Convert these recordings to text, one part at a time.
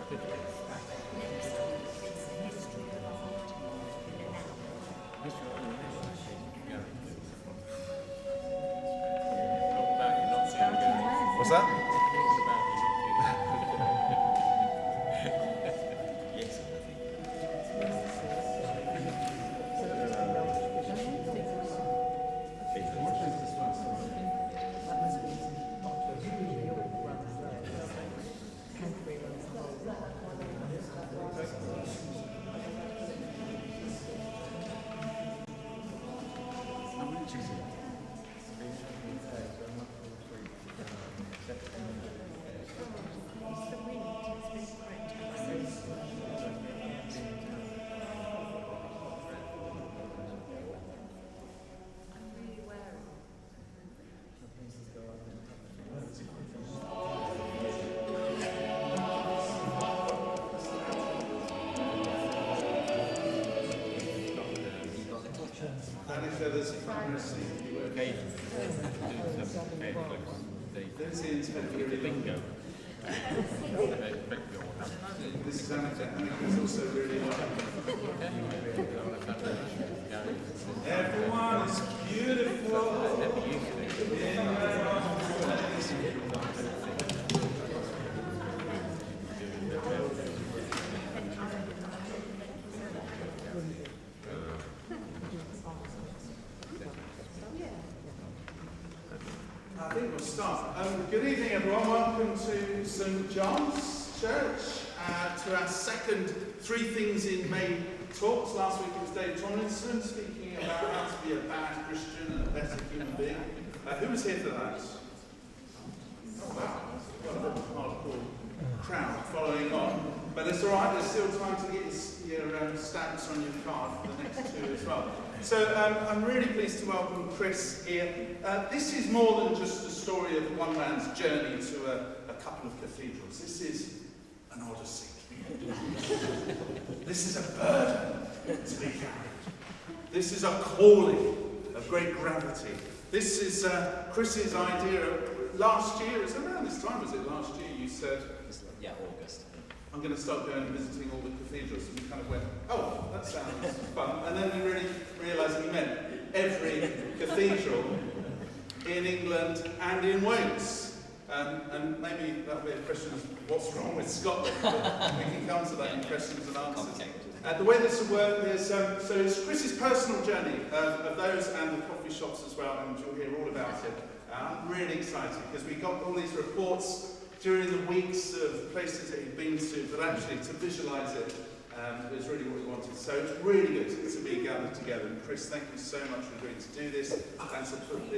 What's that? There's a primary seat. There's the intent bingo. This is Annika. Annika's also really everyone is beautiful. I think we'll start. Good evening, everyone. Welcome to St. John's Church, to our second Three Things in May talks. Last week it was Dave Tomlinson speaking about how to be a bad Christian and a better human being. Who was here for that? Oh, wow. What a hardcore crowd following on. But it's all right, there's still time to get your stamps on your card for the next two as well. So I'm really pleased to welcome Chris here. This is more than just a story of one man's journey to a couple of cathedrals. This is an Odyssey. This is a burden to be carried. This is a calling of great gravity. This is Chris's idea. Last year, it's around this time, was it last year, you said? Yeah, August. I'm going to start going and visiting all the cathedrals, and we kind of went, oh, that sounds fun. And then we really realised we meant every cathedral in England and in Wales. And maybe that'll be a question of what's wrong with Scotland, but we can come to that in questions and answers. The way this will work is, so it's Chris's personal journey of those and the coffee shops as well, and you'll hear all about it. I'm really excited because we got all these reports during the weeks of places that he'd been to, but actually to visualise it was really what we wanted. So it's really good to be gathered together. And Chris, thank you so much for agreeing to do this and to put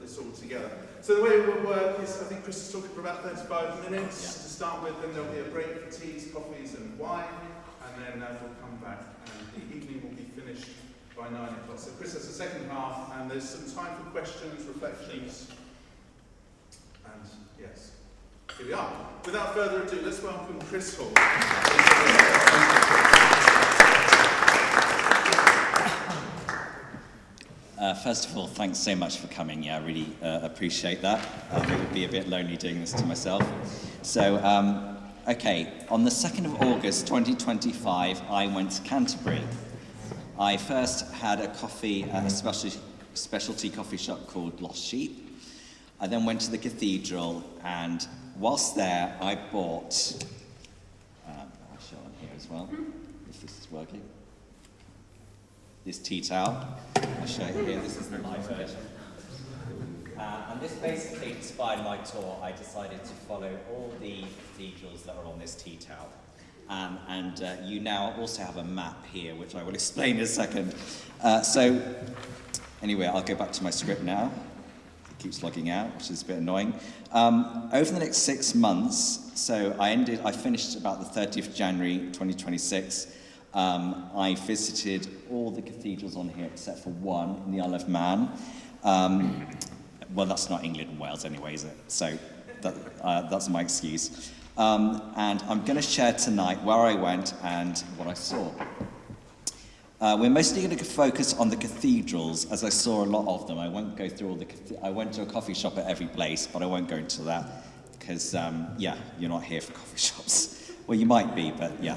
this all together. So the way it will work is, I think Chris is talking for about 35 minutes to start with, then there'll be a break for teas, coffees and wine, and then we'll come back and the evening will be finished by 9 o'clock. So Chris has the second half, and there's some time for questions, reflections, and yes. Here we are. Without further ado, let's welcome Chris Hall. First of all, thanks so much for coming. Yeah, I really appreciate that. It would be a bit lonely doing this to myself. So, okay, on the 2nd of August 2025, I went to Canterbury. I first had a coffee at a specialty coffee shop called Lost Sheep. I then went to the cathedral, and whilst there, I bought, I'll show on here as well, if this is working, this tea towel. I'll show you here, this is the live version. And this basically inspired my tour. I decided to follow all the cathedrals that are on this tea towel. And you now also have a map here, which I will explain in a second. So, anyway, I'll go back to my script now. Keeps logging out, which is a bit annoying. Over the next 6 months, so I finished about the 30th of January 2026. I visited all the cathedrals on here except for one in the Isle of Man. Well, that's not England and Wales anyway, is it? So that's my excuse. And I'm going to share tonight where I went and what I saw. We're mostly going to focus on the cathedrals, as I saw a lot of them. I won't go through all the I went to a coffee shop at every place, but I won't go into that, because, you're not here for coffee shops. Well, you might be, but yeah.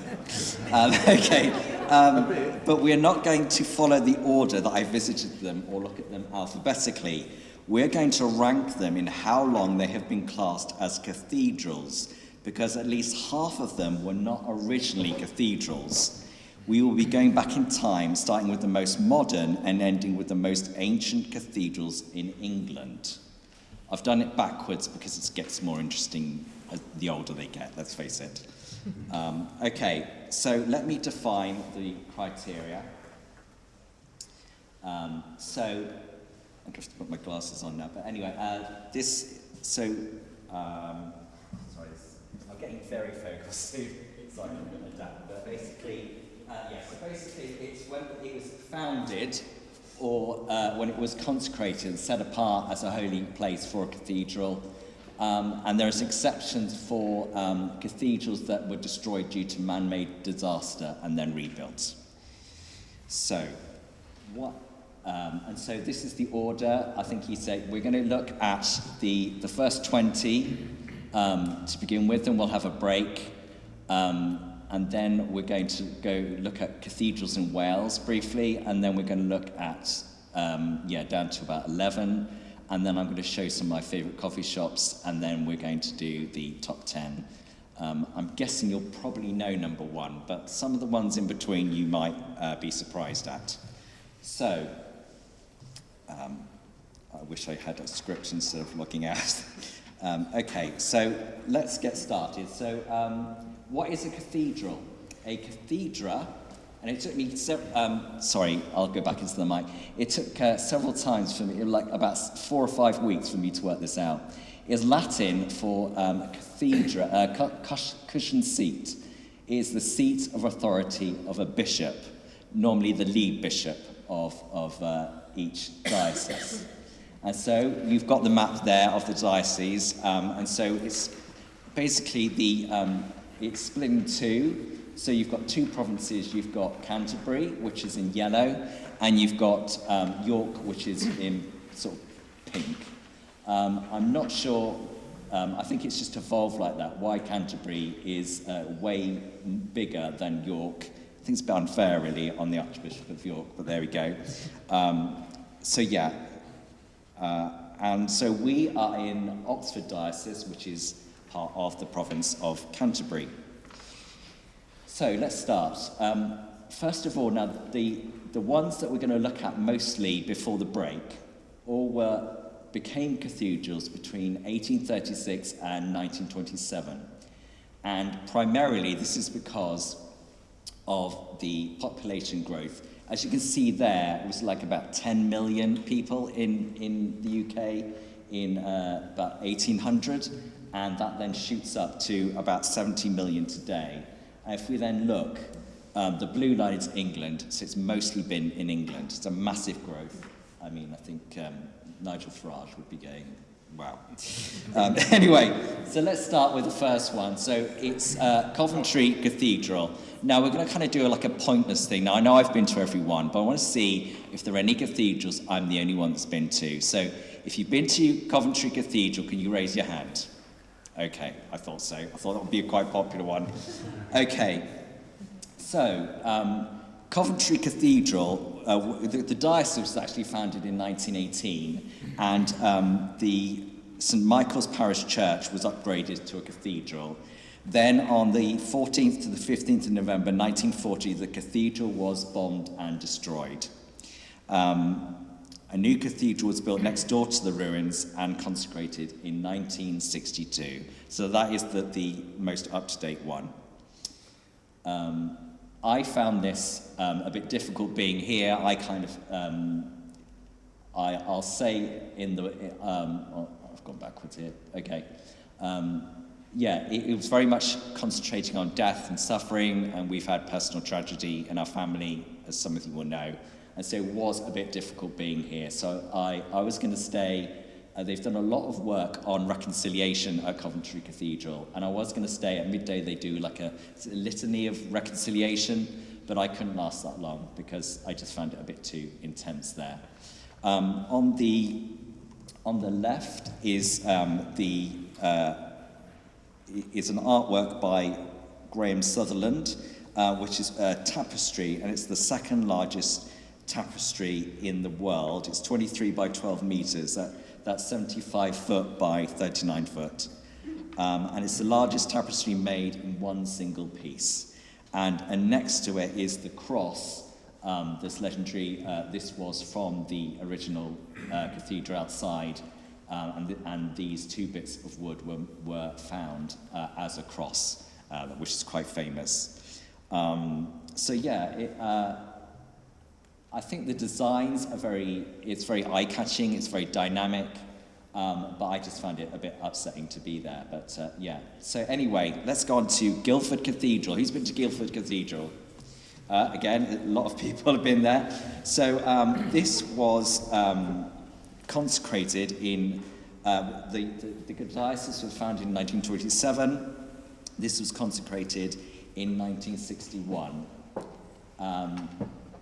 Okay. But we're not going to follow the order that I visited them or look at them alphabetically. We're going to rank them in how long they have been classed as cathedrals, because at least half of them were not originally cathedrals. We will be going back in time, starting with the most modern and ending with the most ancient cathedrals in England. I've done it backwards because it gets more interesting the older they get, let's face it. Okay, so let me define the criteria. So, I'm just to put my glasses on now, but anyway, sorry, I'm getting very focused, so I'm going to adapt, but basically, it's when it was founded or when it was consecrated and set apart as a holy place for a cathedral. And there are exceptions for cathedrals that were destroyed due to man-made disaster and then rebuilt. So, and so this is the order. I think he said we're going to look at the first 20 to begin with, and we'll have a break. And then we're going to go look at cathedrals in Wales briefly, and then we're going to look at, down to about 11. And then I'm going to show some of my favourite coffee shops, and then we're going to do the top 10. I'm guessing you'll probably know number 1, but some of the ones in between you might be surprised at. So, I wish I had a script instead of looking at. Okay, so let's get started. So, what is a cathedral? A cathedra, and it took me, sorry, I'll go back into the mic. It took several times for me, like about 4 or 5 weeks for me to work this out. It's Latin for cathedra, cushioned seat. It is the seat of authority of a bishop, normally the lead bishop of each diocese. And so you've got the map there of the diocese, and so it's basically it's split in two. So you've got 2 provinces. You've got Canterbury, which is in yellow, and you've got York, which is in sort of pink. I'm not sure, I think it's just evolved like that, why Canterbury is way bigger than York. I think it's a bit unfair, really, on the Archbishop of York, but there we go. And so we are in Oxford Diocese, which is part of the province of Canterbury. So let's start. First of all, now the ones that we're going to look at mostly before the break all became cathedrals between 1836 and 1927. And primarily this is because of the population growth. As you can see there, it was like about 10 million people in the UK in about 1800, and that then shoots up to about 70 million today. And if we then look, the blue line is England, so it's mostly been in England. It's a massive growth. I mean, I think Nigel Farage would be going, wow. Anyway, so let's start with the first one. So it's Coventry Cathedral. Now we're going to kind of do like a pointless thing. Now I know I've been to every one, but I want to see if there are any cathedrals I'm the only one that's been to. So if you've been to Coventry Cathedral, can you raise your hand? Okay, I thought so. I thought that would be a quite popular one. Okay, so Coventry Cathedral, the diocese was actually founded in 1918, and the St Michael's Parish Church was upgraded to a cathedral. Then on the 14th to the 15th of November 1940, the cathedral was bombed and destroyed. A new cathedral was built next door to the ruins and consecrated in 1962. So that is the most up-to-date one. I found this a bit difficult being here. I kind of, I'll say in the, I've gone backwards here, okay. It was very much concentrating on death and suffering, and we've had personal tragedy in our family, as some of you will know. And so it was a bit difficult being here. So I was going to stay. They've done a lot of work on reconciliation at Coventry Cathedral. And I was going to stay. At midday, they do like a litany of reconciliation. But I couldn't last that long because I just found it a bit too intense there. On the left is an artwork by Graham Sutherland, which is a tapestry, and it's the second largest tapestry in the world. It's 23 by 12 meters. That's 75 foot by 39 foot. And it's the largest tapestry made in one single piece. And next to it is the cross, this legendary, this was from the original cathedral outside, and these two bits of wood were found as a cross, which is quite famous. So yeah, I think the designs are it's very eye-catching, it's very dynamic, but I just found it a bit upsetting to be there. But yeah, so anyway, let's go on to Guildford Cathedral. Who's been to Guildford Cathedral? Again, a lot of people have been there. So this was consecrated in, the diocese was founded in 1927. This was consecrated in 1961.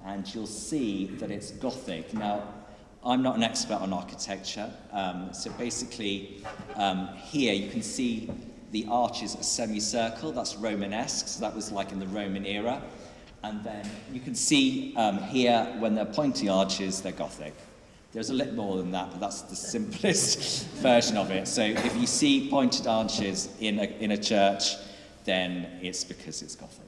And you'll see that it's Gothic. Now, I'm not an expert on architecture, so basically here you can see the arches are semicircle, that's Romanesque, so that was like in the Roman era. And then you can see here, when they're pointy arches, they're Gothic. There's a little more than that, but that's the simplest version of it. So if you see pointed arches in a church, then it's because it's Gothic.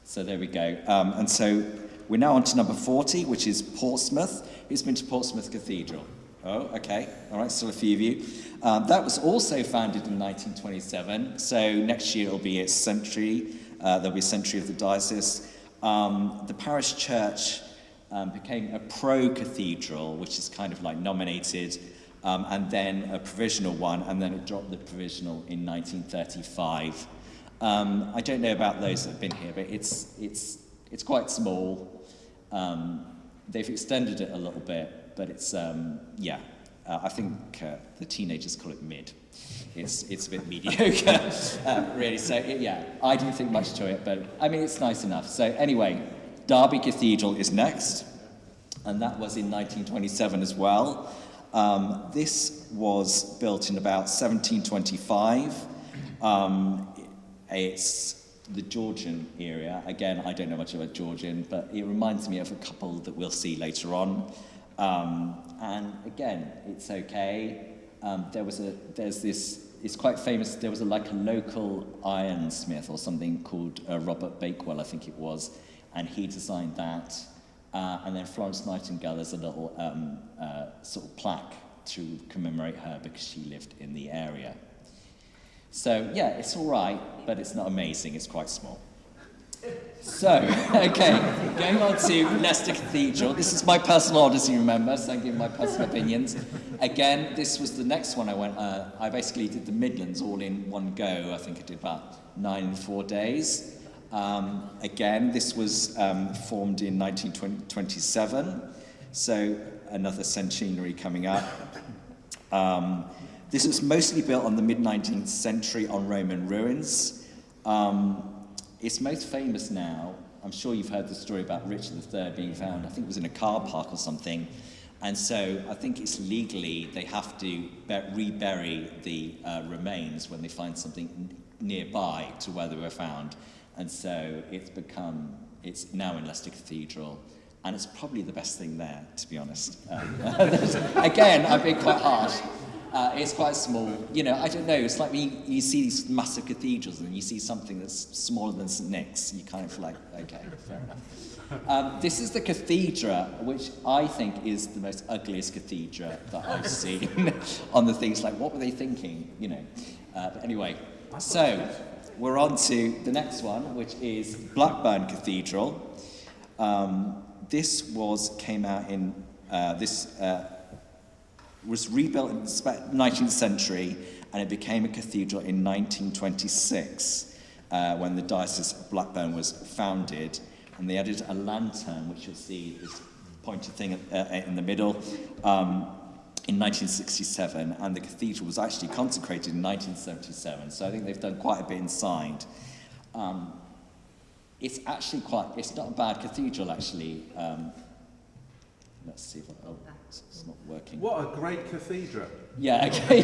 So there we go. And so we're now on to number 40, which is Portsmouth. Who's been to Portsmouth Cathedral? Oh, okay. All right, still a few of you. That was also founded in 1927. So next year it'll be its century. There'll be a century of the diocese. The parish church became a pro-cathedral, which is kind of like nominated, and then a provisional one, and then it dropped the provisional in 1935. I don't know about those that have been here, but it's quite small. They've extended it a little bit, but it's, yeah, I think the teenagers call it mid. It's a bit mediocre, really. So, yeah, I didn't think much to it, but, I mean, it's nice enough. So, anyway, Derby Cathedral is next, and that was in 1927 as well. This was built in about 1725. It's the Georgian area. Again, I don't know much about Georgian, but it reminds me of a couple that we'll see later on. And again, it's okay. There's this, it's quite famous, there was a local ironsmith or something called Robert Bakewell, I think it was, and he designed that. And then Florence Nightingale, there's a little sort of plaque to commemorate her because she lived in the area. So, yeah, it's all right, but it's not amazing. It's quite small. So, okay, going on to Leicester Cathedral. This is my personal Odyssey, remember, so I'm giving my personal opinions. Again, this was the next one I went. I basically did the Midlands all in one go. I think I did about 9 in 4 days. Again, this was formed in 1927, so another centenary coming up. This was mostly built on the mid-19th century on Roman ruins. It's most famous now. I'm sure you've heard the story about Richard III being found. I think it was in a car park or something. And so I think it's legally, they have to rebury the remains when they find something nearby to where they were found. And so it's now in Leicester Cathedral. And it's probably the best thing there, to be honest. Again, I'm being quite harsh. It's quite small. You know, I don't know, it's like when you see these massive cathedrals and you see something that's smaller than St. Nick's, you kind of like, okay, fair enough. This is the cathedral, which I think is the most ugliest cathedral that I've seen on the things like, what were they thinking, you know? But anyway, so we're on to the next one, which is Blackburn Cathedral. This came out in, was rebuilt in the 19th century, and it became a cathedral in 1926 when the Diocese of Blackburn was founded, and they added a lantern, which you'll see this pointed thing in the middle, in 1967, and the cathedral was actually consecrated in 1977, so I think they've done quite a bit inside. It's actually it's not a bad cathedral, actually. Let's see if it's not working. What a great cathedral. Yeah, okay.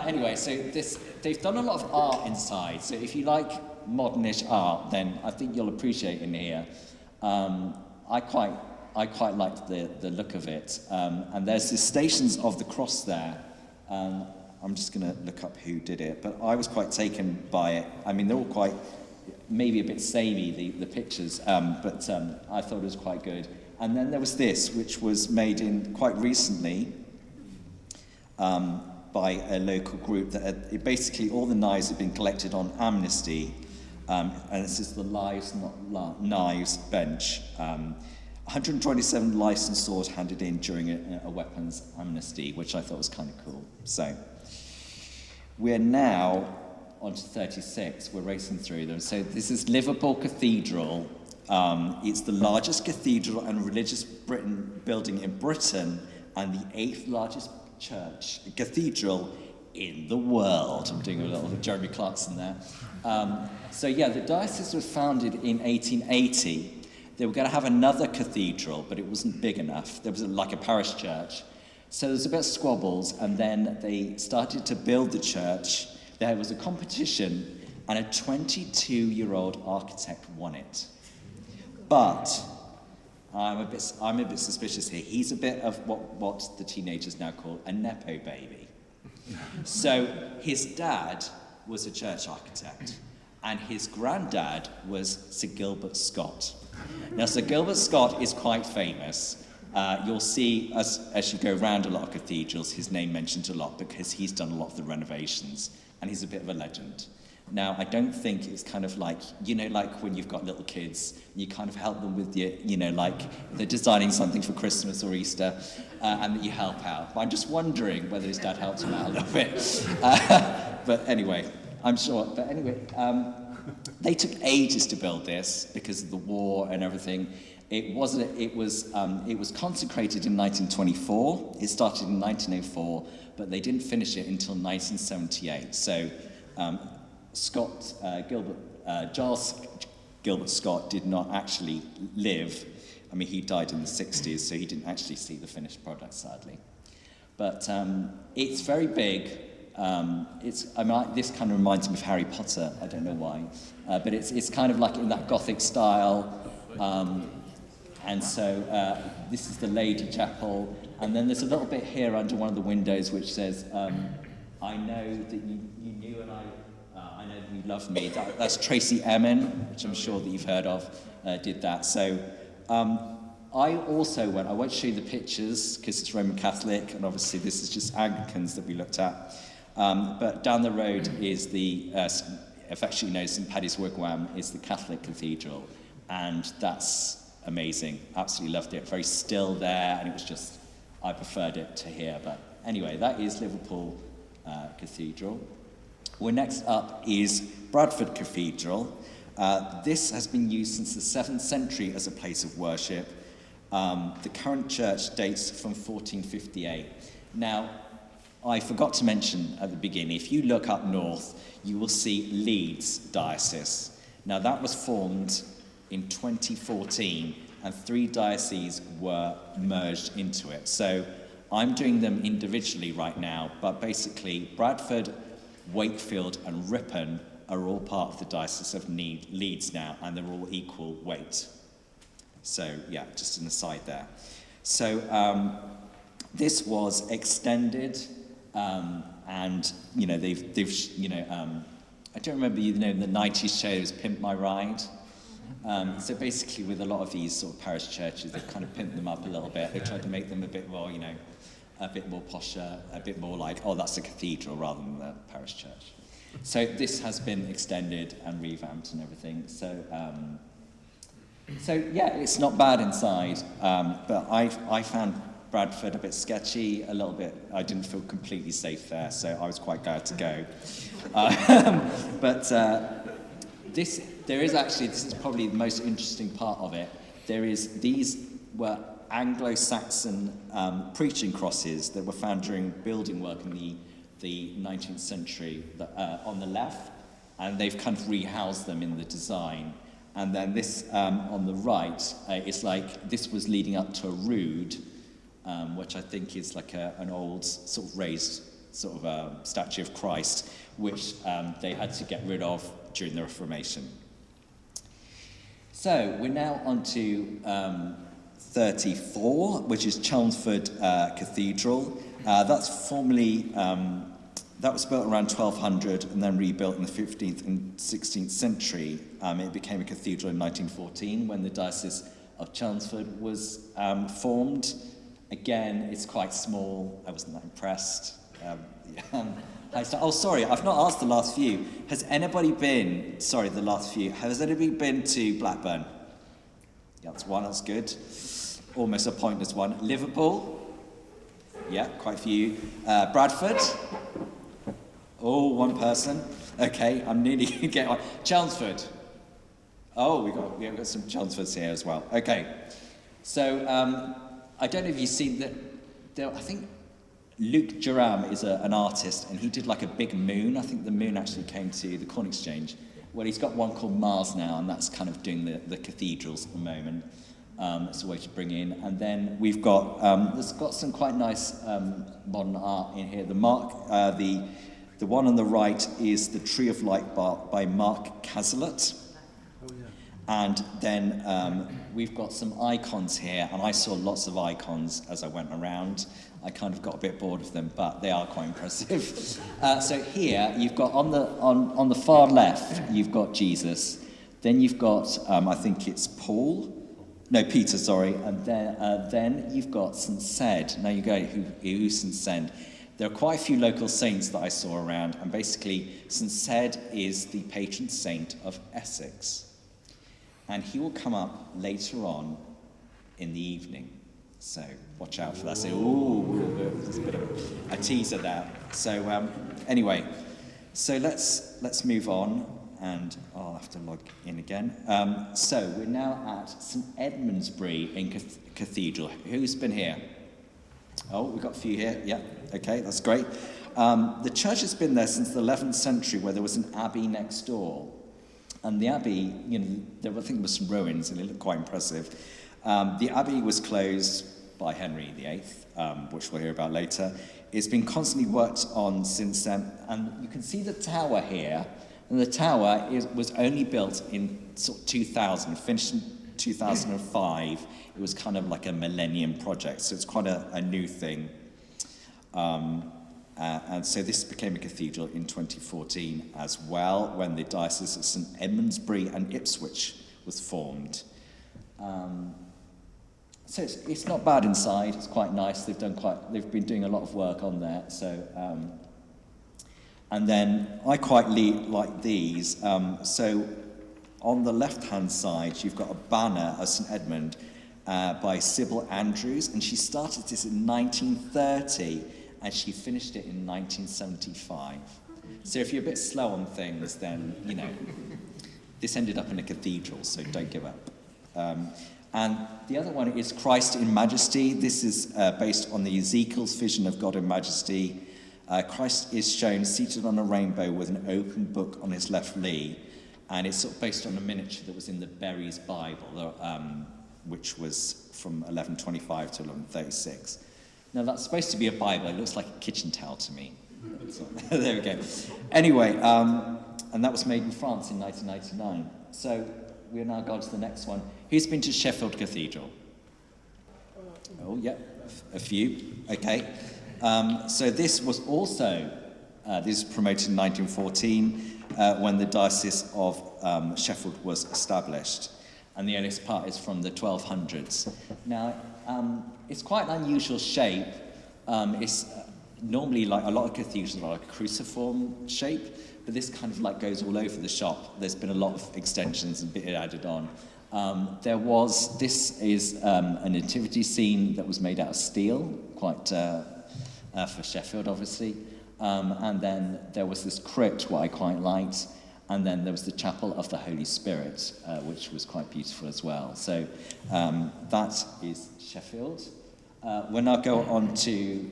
Anyway, so this they've done a lot of art inside, so if you like modernish art, then I think you'll appreciate in here. I quite liked the look of it. And there's the Stations of the Cross there. I'm just going to look up who did it, but I was quite taken by it. I mean, they're all quite, maybe a bit samey, the pictures, but I thought it was quite good. And then there was this, which was made in quite recently by a local group that had, basically all the knives had been collected on amnesty, and this is the Lives Not Knives bench. 127 licensed swords handed in during a weapons amnesty, which I thought was kind of cool. So we're now on to 36. We're racing through them. So this is Liverpool Cathedral. It's the largest cathedral and religious building in Britain and the 8th largest cathedral in the world. I'm doing a little Jeremy Clarkson there. So yeah, the diocese was founded in 1880. They were going to have another cathedral, but it wasn't big enough. There was like a parish church. So there was a bit of squabbles, and then they started to build the church. There was a competition, and a 22-year-old architect won it. But I'm a bit suspicious here. He's a bit of what the teenagers now call a nepo baby. So his dad was a church architect, and his granddad was Sir Gilbert Scott. Now, Sir Gilbert Scott is quite famous. You'll see, as you go around a lot of cathedrals, his name mentioned a lot because he's done a lot of the renovations, and he's a bit of a legend. Now, I don't think it's kind of like, like when you've got little kids, you kind of help them with your, like they're designing something for Christmas or Easter, and that you help out. But I'm just wondering whether his dad helped him out a little bit. But anyway, I'm sure. But anyway, they took ages to build this because of the war and everything. It was consecrated in 1924. It started in 1904, but they didn't finish it until 1978. So Giles Gilbert Scott did not actually live. I mean, he died in the 60s, so he didn't actually see the finished product, sadly. But it's very big. This kind of reminds me of Harry Potter. I don't know why, but it's kind of like in that Gothic style. And so this is the Lady Chapel, and then there's a little bit here under one of the windows which says, "I know that you knew, and I know that you love me." That's Tracy Emin, which I'm sure that you've heard of, did that. So I also went. I won't show you the pictures because it's Roman Catholic, and obviously this is just Anglicans that we looked at. But down the road is the, affectionately known as St Paddy's Wigwam, is the Catholic Cathedral, and that's amazing. Absolutely loved it. Very still there, and it was just, I preferred it to here. But anyway, that is Liverpool Cathedral. Well, next up is Bradford Cathedral. This has been used since the 7th century as a place of worship. The current church dates from 1458. Now, I forgot to mention at the beginning, if you look up north, you will see Leeds Diocese. Now, that was formed in 2014, and 3 dioceses were merged into it. So I'm doing them individually right now, but basically Bradford, Wakefield and Ripon are all part of the Diocese of Leeds now, and they're all equal weight. So yeah, just an aside there. So this was extended, and they've I don't remember the 90s shows Pimp My Ride. So basically, with a lot of these sort of parish churches, they've kind of pimped them up a little bit. They've tried to make them a bit more, a bit more posher, a bit more like, oh, that's a cathedral rather than the parish church. So this has been extended and revamped and everything. So yeah, it's not bad inside, but I found Bradford a bit sketchy, a little bit. I didn't feel completely safe there, so I was quite glad to go. But this is probably the most interesting part of it. These were Anglo-Saxon preaching crosses that were found during building work in the 19th century on the left, and they've kind of rehoused them in the design. And then this on the right, it's like this was leading up to a rood, which I think is like an old sort of raised sort of statue of Christ, which they had to get rid of during the Reformation. So we're now on to 34, which is Chelmsford Cathedral. That's formerly, that was built around 1200 and then rebuilt in the 15th and 16th century. It became a cathedral in 1914 when the Diocese of Chelmsford was formed. Again, it's quite small. I wasn't that impressed. Oh, sorry, I've not asked the last few. Has anybody been, the last few, has anybody been to Blackburn? Yeah, that's one, that's good. Almost a pointless one. Liverpool? Yeah, quite a few. Bradford? Oh, one person. Okay, I'm nearly getting one. Chelmsford? Oh, we've got some Chelmsfords here as well. Okay, so I don't know if you've seen that. I think Luke Durham is an artist, and he did like a big moon. I think the moon actually came to the Corn Exchange. Well, he's got one called Mars now, and that's kind of doing the cathedrals at the moment. It's a way to bring in. And then we've got, there's got some quite nice modern art in here. The one on the right is The Tree of Light by Mark Cazelet. Oh, yeah. And then we've got some icons here, and I saw lots of icons as I went around. I kind of got a bit bored of them, but they are quite impressive. So here, you've got on the far left, you've got Jesus. Then you've got, I think it's Peter, sorry. And then you've st Ced. Now you go, who's St Ced? There are quite a few local saints that I saw around, and basically St Ced is the patron saint of Essex. And he will come up later on in the evening. So watch out for that. So, there's a bit of a teaser there. So anyway, so let's move on, and I'll have to log in again. So we're now at St Edmundsbury in Cathedral. Who's been here? Oh, we've got a few here. Yeah, okay, that's great. The church has been there since the 11th century, where there was an abbey next door. And the abbey, I think there were some ruins, and it looked quite impressive. The abbey was closed by Henry VIII, which we'll hear about later. It's been constantly worked on since then, and you can see the tower here. And the tower was only built in sort of 2000, finished in 2005. It was kind of like a millennium project, so it's quite a new thing. And so this became a cathedral in 2014 as well, when the Diocese of St Edmundsbury and Ipswich was formed. So it's not bad inside. It's quite nice. They've been doing a lot of work on there. So, and then I quite like these. So on the left-hand side, you've got a banner of St Edmund by Sybil Andrews, and she started this in 1930, and she finished it in 1975. So if you're a bit slow on things, then this ended up in a cathedral. So don't give up. And the other one is Christ in Majesty. This is based on the Ezekiel's vision of God in Majesty. Christ is shown seated on a rainbow with an open book on his left knee, and it's sort of based on a miniature that was in the Berry's Bible, which was from 1125 to 1136. Now that's supposed to be a Bible. It looks like a kitchen towel to me. So, there we go. Anyway, and that was made in France in 1999. So we're now going to the next one. Who's been to Sheffield Cathedral? Oh, yeah, a few. Okay. So this was also, this was promoted in 1914 when the Diocese of Sheffield was established. And the earliest part is from the 1200s. Now, it's quite an unusual shape. It's normally like a lot of cathedrals are like a cruciform shape, but this kind of like goes all over the shop. There's been a lot of extensions and bit added on. This is a nativity scene that was made out of steel, quite for Sheffield, obviously. And then there was this crypt, what I quite liked, and then there was the Chapel of the Holy Spirit, which was quite beautiful as well. So that is Sheffield. We'll now go on to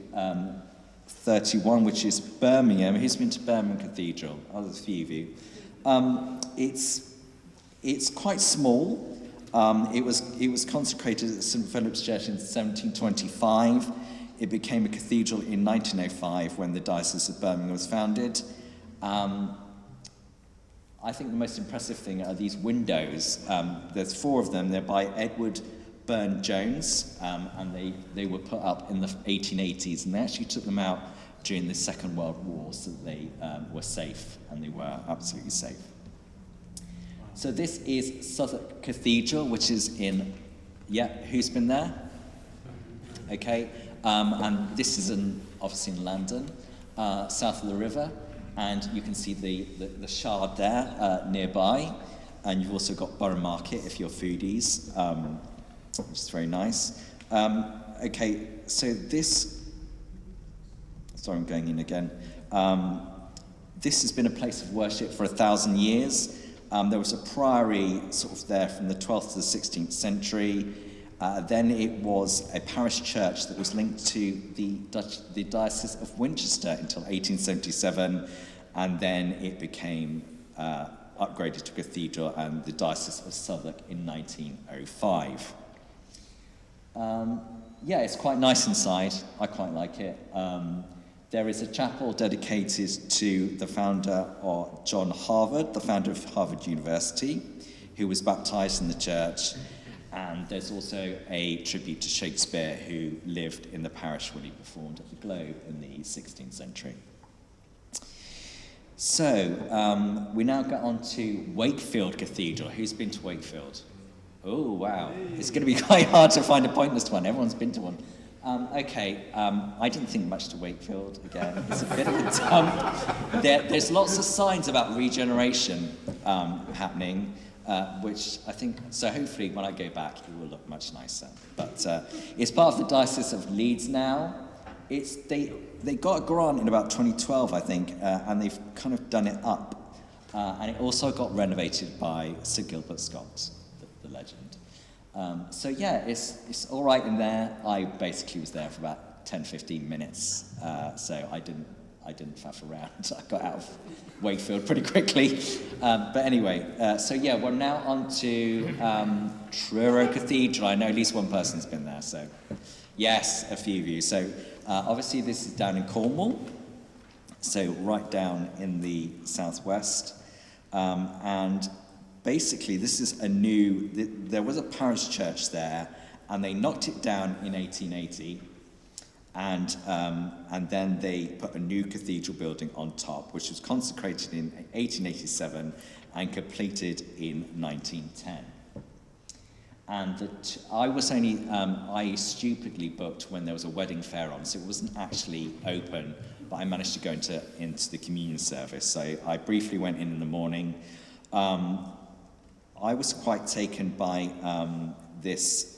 31, which is Birmingham. Who's been to Birmingham Cathedral? Oh, there's a few of you. It's quite small. It was consecrated at St Philip's Church in 1725. It became a cathedral in 1905 when the Diocese of Birmingham was founded. I think the most impressive thing are these windows. There's 4 of them. They're by Edward Burne-Jones, and they were put up in the 1880s, and they actually took them out during the Second World War so that they were safe, and they were absolutely safe. So this is Southwark Cathedral, which is in, who's been there? Okay, and this is obviously in London, south of the river, and you can see the Shard there nearby, and you've also got Borough Market if you're foodies, which is very nice. Okay, so sorry, I'm going in again. This has been a place of worship for 1,000 years. There was a priory sort of there from the 12th to the 16th century. Then it was a parish church that was linked to the Diocese of Winchester until 1877, and then it became upgraded to cathedral and the Diocese of Southwark in 1905. It's quite nice inside. I quite like it. There is a chapel dedicated to the founder, John Harvard, the founder of Harvard University, who was baptized in the church. And there's also a tribute to Shakespeare, who lived in the parish when he performed at the Globe in the 16th century. So, we now get on to Wakefield Cathedral. Who's been to Wakefield? Oh, wow. It's going to be quite hard to find a pointless one. Everyone's been to one. I didn't think much to Wakefield again. It's a bit of a dump. There's lots of signs about regeneration happening, which I think, so hopefully when I go back it will look much nicer. But it's part of the Diocese of Leeds now. They got a grant in about 2012, I think, and they've kind of done it up. And it also got renovated by Sir Gilbert Scott, the legend. It's all right in there. I basically was there for about 10-15 minutes, so I didn't faff around. I got out of Wakefield pretty quickly. But anyway, we're now on to Truro Cathedral. I know at least one person's been there, so yes, a few of you. So obviously this is down in Cornwall, so right down in the southwest, and basically, this is there was a parish church there, and they knocked it down in 1880, and then they put a new cathedral building on top, which was consecrated in 1887 and completed in 1910. And I stupidly booked when there was a wedding fair on, so it wasn't actually open, but I managed to go into the communion service. So I briefly went in the morning. I was quite taken by this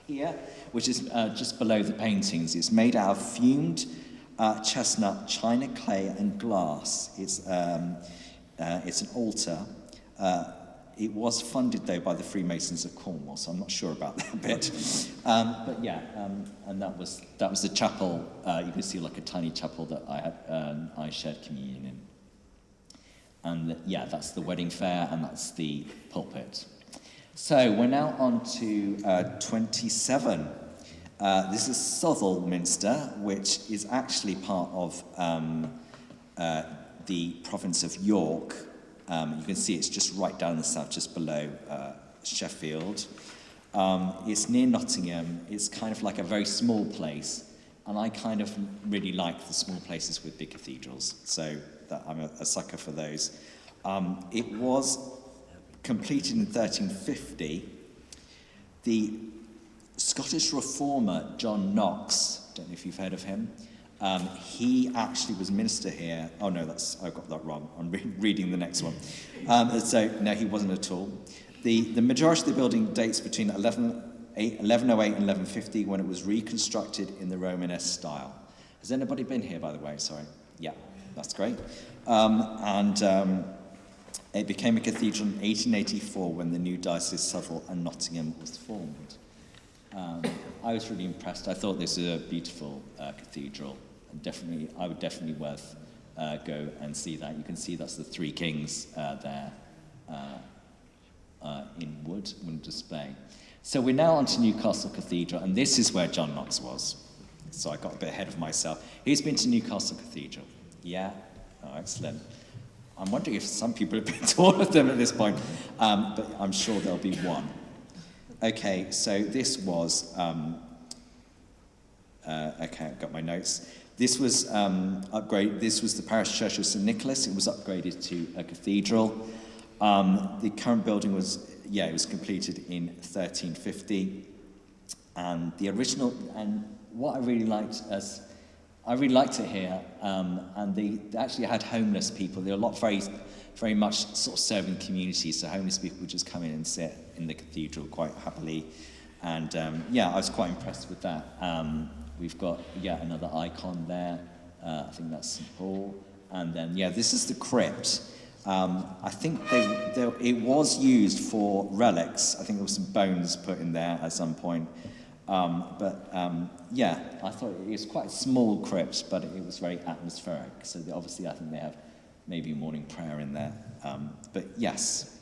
here, which is just below the paintings. It's made out of fumed chestnut, china, clay, and glass. It's an altar. It was funded, though, by the Freemasons of Cornwall, so I'm not sure about that bit. And that was the chapel. You can see like a tiny chapel that I shared communion in. And that's the wedding fair, and that's the pulpit. So we're now on to 27. This is Southall Minster, which is actually part of the province of York. You can see it's just right down in the south, just below Sheffield. It's near Nottingham. It's kind of like a very small place, and I kind of really like the small places with big cathedrals. So I'm a sucker for those. It was completed in 1350. The Scottish reformer John Knox, don't know if you've heard of him, he actually was minister here. Oh no, I got that wrong. I'm reading the next one. So no, he wasn't at all. The majority of the building dates between 1108 and 1150, when it was reconstructed in the Romanesque style. Has anybody been here, by the way? Sorry. Yeah, that's great. It became a cathedral in 1884 when the new Diocese of Southall and Nottingham was formed. I was really impressed. I thought this was a beautiful cathedral, and I would definitely worth go and see that. You can see that's the Three Kings there. in wooden display. So we're now on to Newcastle Cathedral, and this is where John Knox was. So I got a bit ahead of myself. Who's been to Newcastle Cathedral? Yeah? Oh, excellent. I'm wondering if some people have been to all of them at this point, but I'm sure there'll be one. Okay, so this was... okay, I've got my notes. This was This was the parish church of St Nicholas. It was upgraded to a cathedral. The current building was, it was completed in 1350. And the original, and what I really liked it here, and they actually had homeless people. There were very much sort of serving communities. So homeless people would just come in and sit in the cathedral quite happily. And I was quite impressed with that. We've got yet another icon there. I think that's St. Paul. And then, this is the crypt. I think it was used for relics. I think there were some bones put in there at some point. I thought it was quite a small crypt, but it was very atmospheric. So obviously I think they have maybe morning prayer in there. But yes,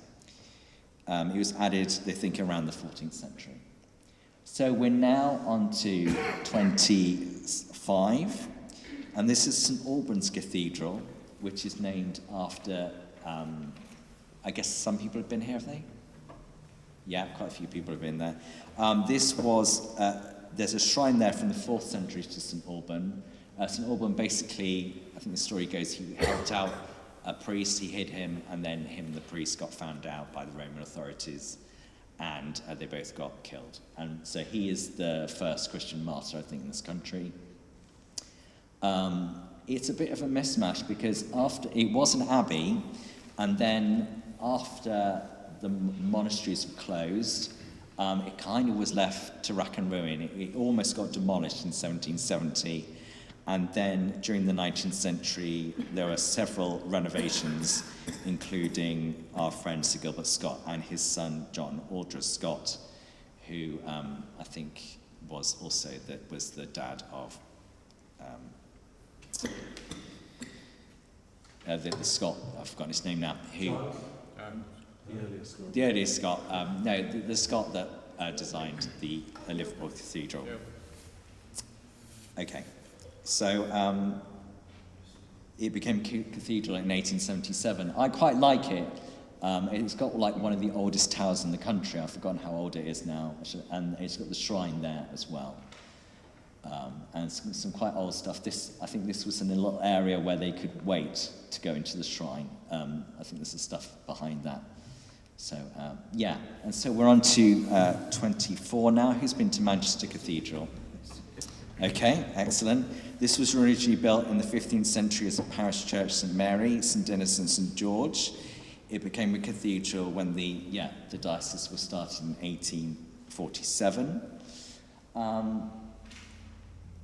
it was added, they think, around the 14th century. So we're now on to 25, and this is St Albans Cathedral, which is named after, I guess some people have been here, have they? Yeah, quite a few people have been there. There's a shrine there from the 4th century to St Alban. St Alban basically, I think the story goes, he helped out a priest, he hid him, and then him and the priest got found out by the Roman authorities, and they both got killed. And so he is the first Christian martyr, I think, in this country. It's a bit of a mismatch because after it was an abbey, and then after the monasteries were closed, it kind of was left to rack and ruin. It almost got demolished in 1770. And then during the 19th century, there were several renovations, including our friend Sir Gilbert Scott and his son John Aldres Scott, who I think was also the dad of the Scott. I've forgotten his name now. Who? The earliest Scott. The Scott that designed the Liverpool Cathedral. Yep. Okay. So it became cathedral in 1877. I quite like it. It's got like one of the oldest towers in the country. I've forgotten how old it is now. And it's got the shrine there as well. And some quite old stuff. I think this was in a little area where they could wait to go into the shrine. I think there's some stuff behind that. So, And so we're on to 24 now. Who's been to Manchester Cathedral? Okay, excellent. This was originally built in the 15th century as a parish church, St Mary, St Denis and St George. It became a cathedral when the diocese was started in 1847.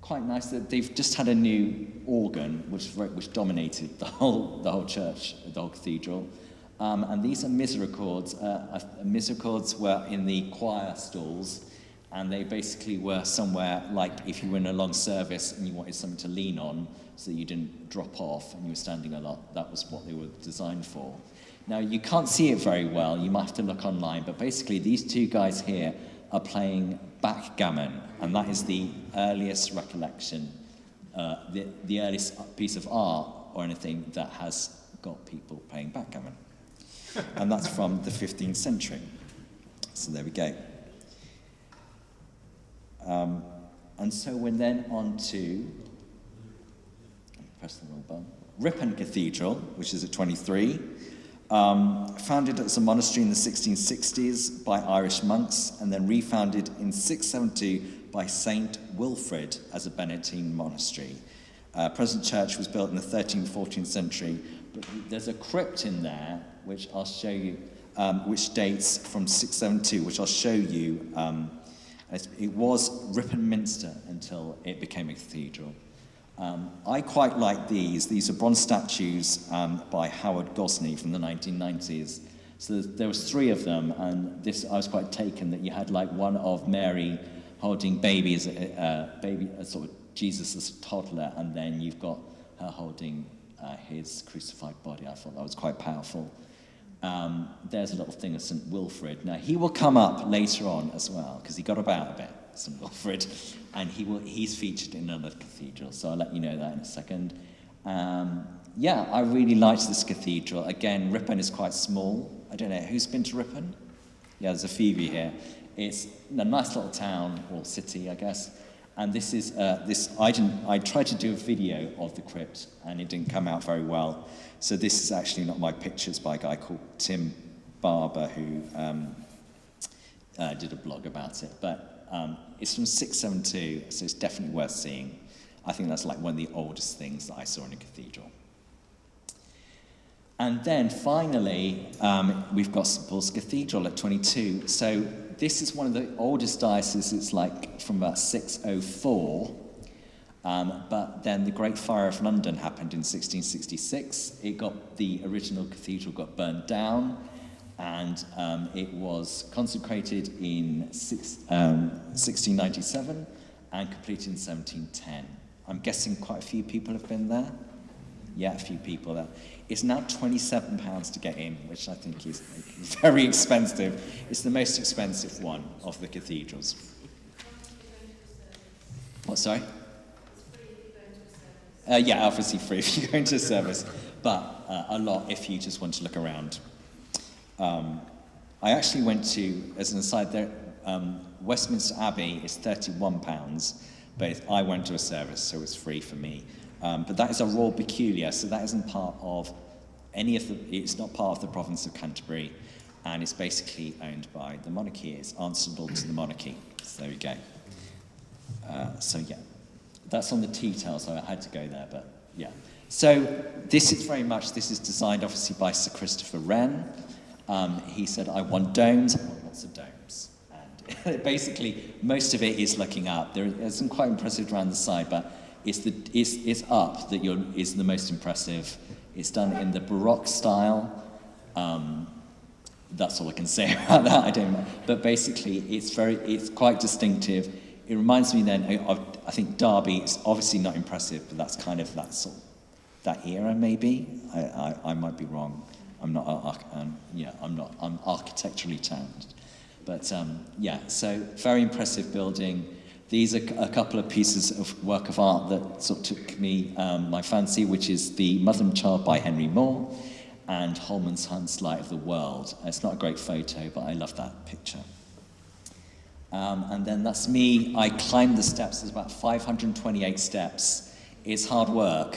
Quite nice that they've just had a new organ which dominated the whole church, the whole cathedral. And these are misericords. Misericords were in the choir stalls. And they basically were somewhere, like if you were in a long service and you wanted something to lean on so that you didn't drop off and you were standing a lot, that was what they were designed for. Now, you can't see it very well, you might have to look online, but basically these two guys here are playing backgammon, and that is the earliest recollection, the earliest piece of art or anything that has got people playing backgammon. And that's from the 15th century. So there we go. And so we're then on to, press the wrong button, Ripon Cathedral, which is at 23, founded as a monastery in the 1660s by Irish monks, and then refounded in 672 by Saint Wilfrid as a Benedictine monastery. Present church was built in the 13th, 14th century, but there's a crypt in there, which I'll show you, which dates from 672, which I'll show you. It was Ripon Minster until it became a cathedral. I quite like these. These are bronze statues by Howard Gosney from the 1990s. So there was 3 of them, and I was quite taken that you had like one of Mary holding baby as sort of Jesus as a toddler, and then you've got her holding his crucified body. I thought that was quite powerful. There's a little thing of St. Wilfrid. Now, he will come up later on as well, because he got about a bit, St. Wilfrid, and he's featured in another cathedral, so I'll let you know that in a second. Yeah, I really liked this cathedral. Again, Ripon is quite small. I don't know, who's been to Ripon? Yeah, there's a few of you here. It's a nice little town, or city, I guess. And this is, I tried to do a video of the crypt, and it didn't come out very well. So this is actually not my pictures by a guy called Tim Barber, who did a blog about it. But it's from 672, so it's definitely worth seeing. I think that's like one of the oldest things that I saw in a cathedral. And then finally, we've got St. Paul's Cathedral at 22. So this is one of the oldest dioceses. It's like from about 604. But then the Great Fire of London happened in 1666. The original cathedral got burned down, and it was consecrated in 1697 and completed in 1710. I'm guessing quite a few people have been there. Yeah, a few people there. It's now £27 to get in, which I think is very expensive. It's the most expensive one of the cathedrals. What, sorry? Yeah, obviously free if you go into service, but a lot if you just want to look around. I actually went to, as an aside there, Westminster Abbey is £31, but I went to a service, so it's free for me. But that is a Royal Peculiar, so that isn't part of it's not part of the province of Canterbury, and it's basically owned by the monarchy. It's answerable to the monarchy. So there we go. So yeah, that's on the tea-towel, so I had to go there, but yeah. So this is designed obviously by Sir Christopher Wren. He said, I want domes, I want lots of domes. And basically, most of it is looking up. There's some quite impressive around the side, but it's up that is the most impressive. It's done in the Baroque style. That's all I can say about that. I don't know. But basically, it's quite distinctive. It reminds me then of, I think Derby is obviously not impressive, but that's kind of that era maybe. I might be wrong. I'm architecturally talented. But yeah, so very impressive building. These are a couple of pieces of work of art that sort of took me my fancy, which is the Mother and Child by Henry Moore and Holman's Hunt's Light of the World. It's not a great photo, but I love that picture. And then that's me. I climbed the steps. There's about 528 steps. It's hard work.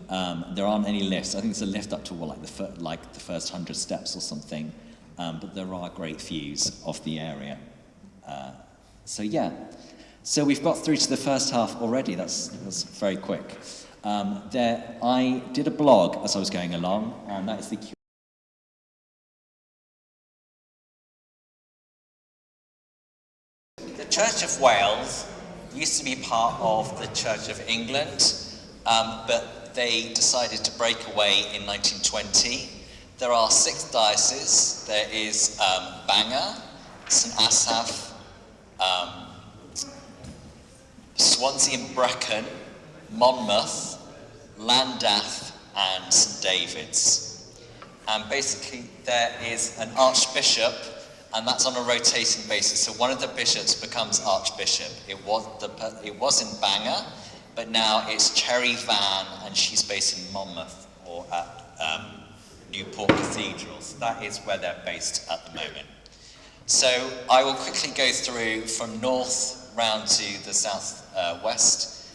There aren't any lifts. I think there's a lift up to like the first 100 steps or something. But there are great views of the area. So yeah. So we've got through to the first half already. That's very quick. I did a blog as I was going along, and that is the Church of Wales used to be part of the Church of England, but they decided to break away in 1920. There are 6 dioceses. There is Bangor, St Asaph, Swansea and Brecon, Monmouth, Llandaff, and St David's. And basically there is an archbishop, and that's on a rotating basis. So one of the bishops becomes archbishop. It was in Bangor, but now it's Cherry Van, and she's based in Monmouth or at Newport Cathedral. So that is where they're based at the moment. So I will quickly go through from north round to the south west.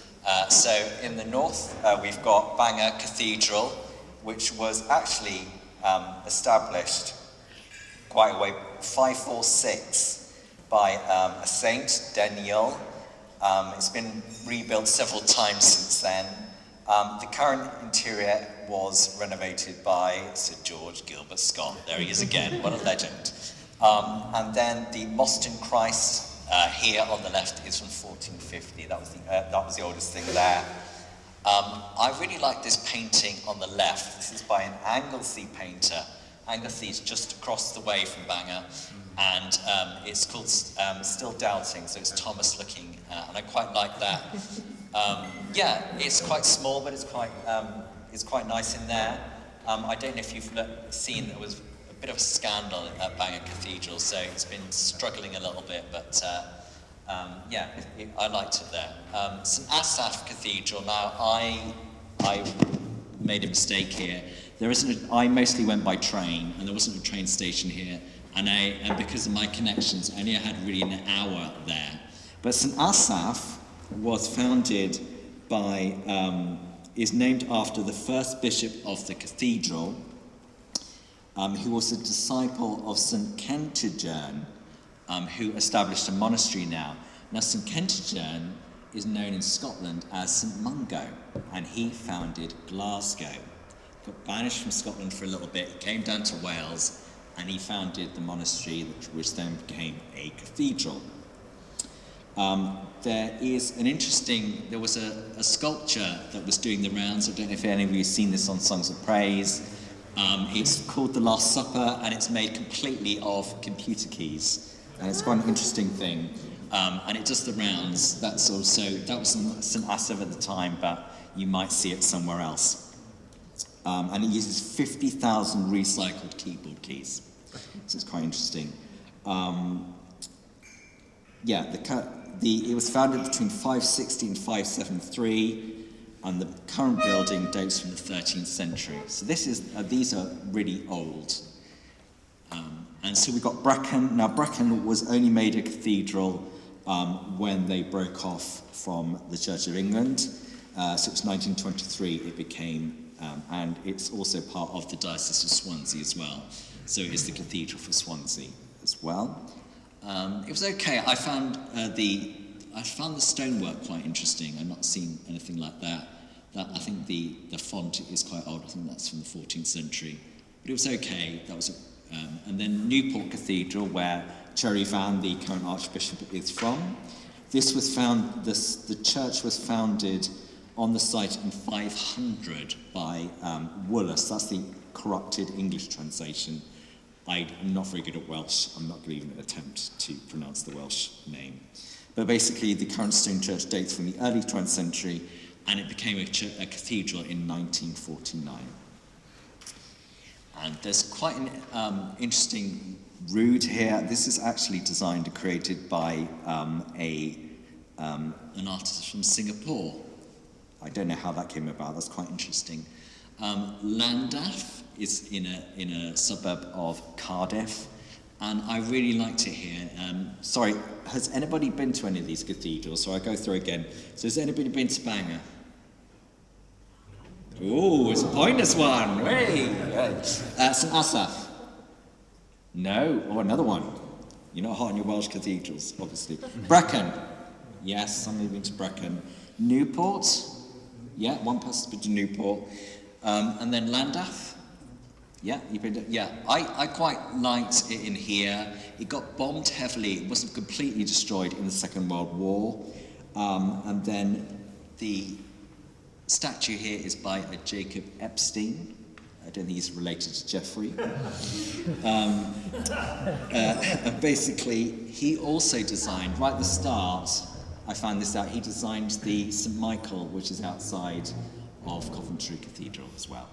So in the north, we've got Bangor Cathedral, which was actually established quite a way, 546, by a saint, Daniel. It's been rebuilt several times since then. The current interior was renovated by Sir George Gilbert Scott. There he is again, what a legend. And then the Mostyn Christ here on the left is from 1450. That was the oldest thing there. I really like this painting on the left. This is by an Anglesey painter. Anglesey is just across the way from Bangor, and it's called Still Doubting, so it's Thomas looking, and I quite like that. Yeah, it's quite small, but it's quite nice in there. I don't know if you've seen, there was a bit of a scandal at Bangor Cathedral, so it's been struggling a little bit, but I liked it there. St Asaph Cathedral. Now, I made a mistake here. I mostly went by train, and there wasn't a train station here, and because of my connections, I only had really an hour there. But St Asaph was founded by, is named after the first bishop of the cathedral, who was a disciple of St Kentigern, who established a monastery now. Now, St Kentigern is known in Scotland as St Mungo, and he founded Glasgow. Got banished from Scotland for a little bit, he came down to Wales, and he founded the monastery, which then became a cathedral. There was a sculpture that was doing the rounds. I don't know if any of you have seen this on Songs of Praise. It's called The Last Supper, and it's made completely of computer keys. And it's quite an interesting thing. And it does the rounds. That was St Asaph at the time, but you might see it somewhere else. And it uses 50,000 recycled keyboard keys. So it's quite interesting. It was founded between 560 and 573, and the current building dates from the 13th century. So these are really old. And so we've got Brecon. Now, Brecon was only made a cathedral when they broke off from the Church of England. So it was 1923 it became, and it's also part of the Diocese of Swansea as well. So it's the Cathedral for Swansea as well. It was okay. I found the stonework quite interesting. I've not seen anything like that. I think the font is quite old. I think that's from the 14th century. But it was okay. And then Newport Cathedral, where Cherry Van, the current Archbishop, is from. The church was founded on the site in 500 by Woolas. That's the corrupted English translation. I'm not very good at Welsh. I'm not going to even attempt to pronounce the Welsh name. But basically, the current stone church dates from the early 20th century, and it became a cathedral in 1949. And there's quite an interesting rood here. This is actually designed and created by an artist from Singapore. I don't know how that came about. That's quite interesting. Llandaff is in a suburb of Cardiff, and I really liked it here. Has anybody been to any of these cathedrals? So I'll go through again. So has anybody been to Bangor? Oh, it's a pointless one. Hey. St Asaph? No? Oh, another one. You're not hot on your Welsh cathedrals, obviously. Brecon? Yes, some of you have been to Brecon. Newport? Yeah, one person's been to Newport. And then Llandaff? Yeah, you've been to, yeah. I quite liked it in here. It got bombed heavily. It wasn't completely destroyed in the Second World War. And then the statue here is by a Jacob Epstein. I don't think he's related to Jeffrey. Basically, he also designed, right at the start, I found this out, he designed the St Michael, which is outside of Coventry Cathedral as well.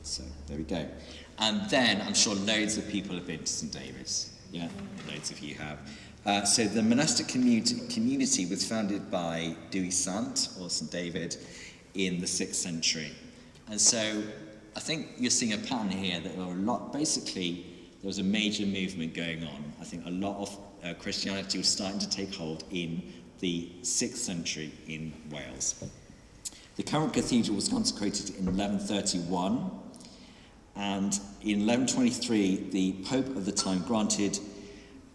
So, there we go. And then, I'm sure loads of people have been to St David's. Yeah, loads of you have. So the monastic community was founded by Dewi Sant, or St David, in the 6th century. And so I think you're seeing a pattern here that there were basically there was a major movement going on. I think a lot of Christianity was starting to take hold in the 6th century in Wales. The current cathedral was consecrated in 1131, and in 1123 the Pope of the time granted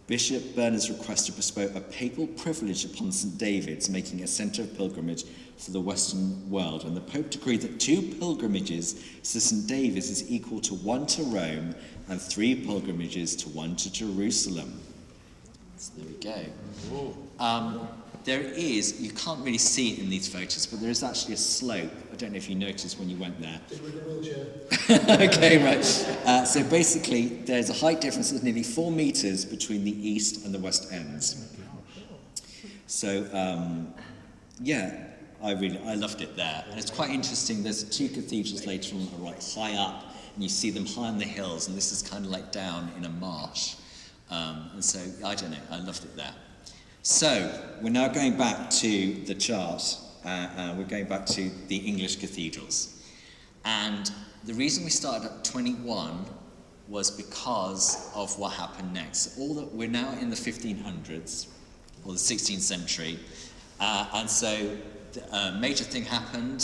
Bishop Bernard's request to bestow a papal privilege upon St David's, making a centre of pilgrimage for the Western world. And the Pope decreed that 2 pilgrimages to St David's is equal to 1 to Rome and 3 pilgrimages to 1 to Jerusalem. So there we go. There is, you can't really see it in these photos, but there is actually a slope. I don't know if you noticed when you went there. Did with the wheelchair. Okay, right. So basically, there's a height difference of nearly 4 meters between the east and the west ends. So, I loved it there. And it's quite interesting. There's 2 cathedrals later on that are right high up and you see them high on the hills, and this is kind of like down in a marsh. And so, I don't know, I loved it there. So, we're now going back to the chart. We're going back to the English cathedrals. And the reason we started at 21 was because of what happened next. We're now in the 1500s, or the 16th century, and so a major thing happened.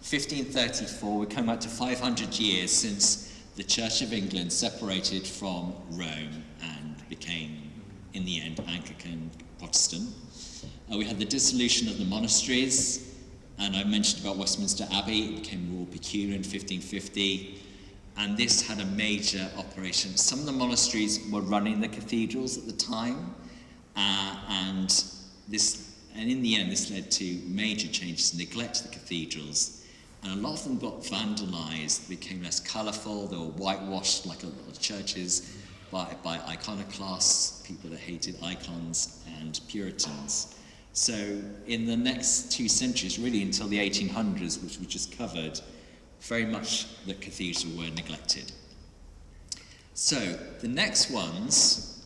1534, we're coming up to 500 years since the Church of England separated from Rome and became, in the end, Anglican Protestant. We had the dissolution of the monasteries, and I mentioned about Westminster Abbey. It became royal peculiar in 1550, and this had a major operation. Some of the monasteries were running the cathedrals at the time, and in the end this led to major changes and neglect of the cathedrals, and a lot of them got vandalized, became less colourful. They were whitewashed like a lot of churches by iconoclasts, people that hated icons, and Puritans. So in the next 2 centuries, really until the 1800s, which we just covered, very much the cathedrals were neglected. So the next ones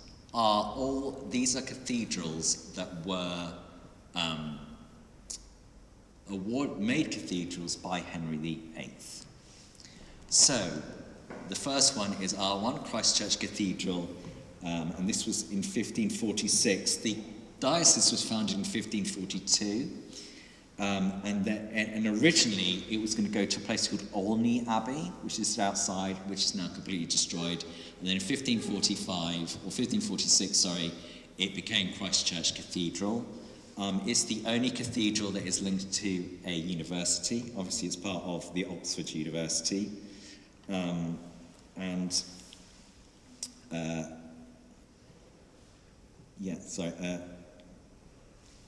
these are cathedrals that were made cathedrals by Henry VIII. So the first one is our one, Christchurch Cathedral, and this was in 1546. The diocese was founded in 1542, and originally it was going to go to a place called Olney Abbey, which is outside, which is now completely destroyed. And then in 1546, it became Christchurch Cathedral. It's the only cathedral that is linked to a university. Obviously, it's part of the Oxford University.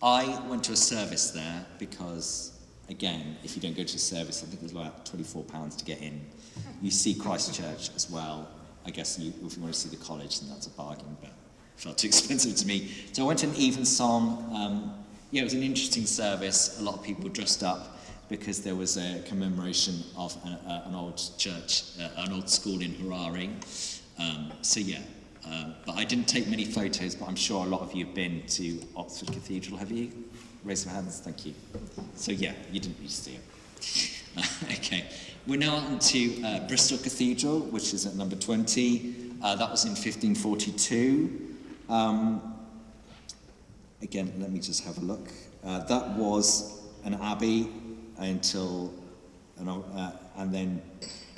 I went to a service there because, again, if you don't go to a service, I think it was about £24 to get in. You see Christchurch as well. I guess if you want to see the college, then that's a bargain, but it felt too expensive to me. So I went to an evensong. It was an interesting service. A lot of people dressed up because there was a commemoration of an old church, an old school in Harare. But I didn't take many photos, but I'm sure a lot of you have been to Oxford Cathedral. Have you? Raise your hands, thank you. So you didn't need to see it. Okay, we're now on to Bristol Cathedral, which is at number 20. That was in 1542. Again, let me just have a look. That was an abbey until, and then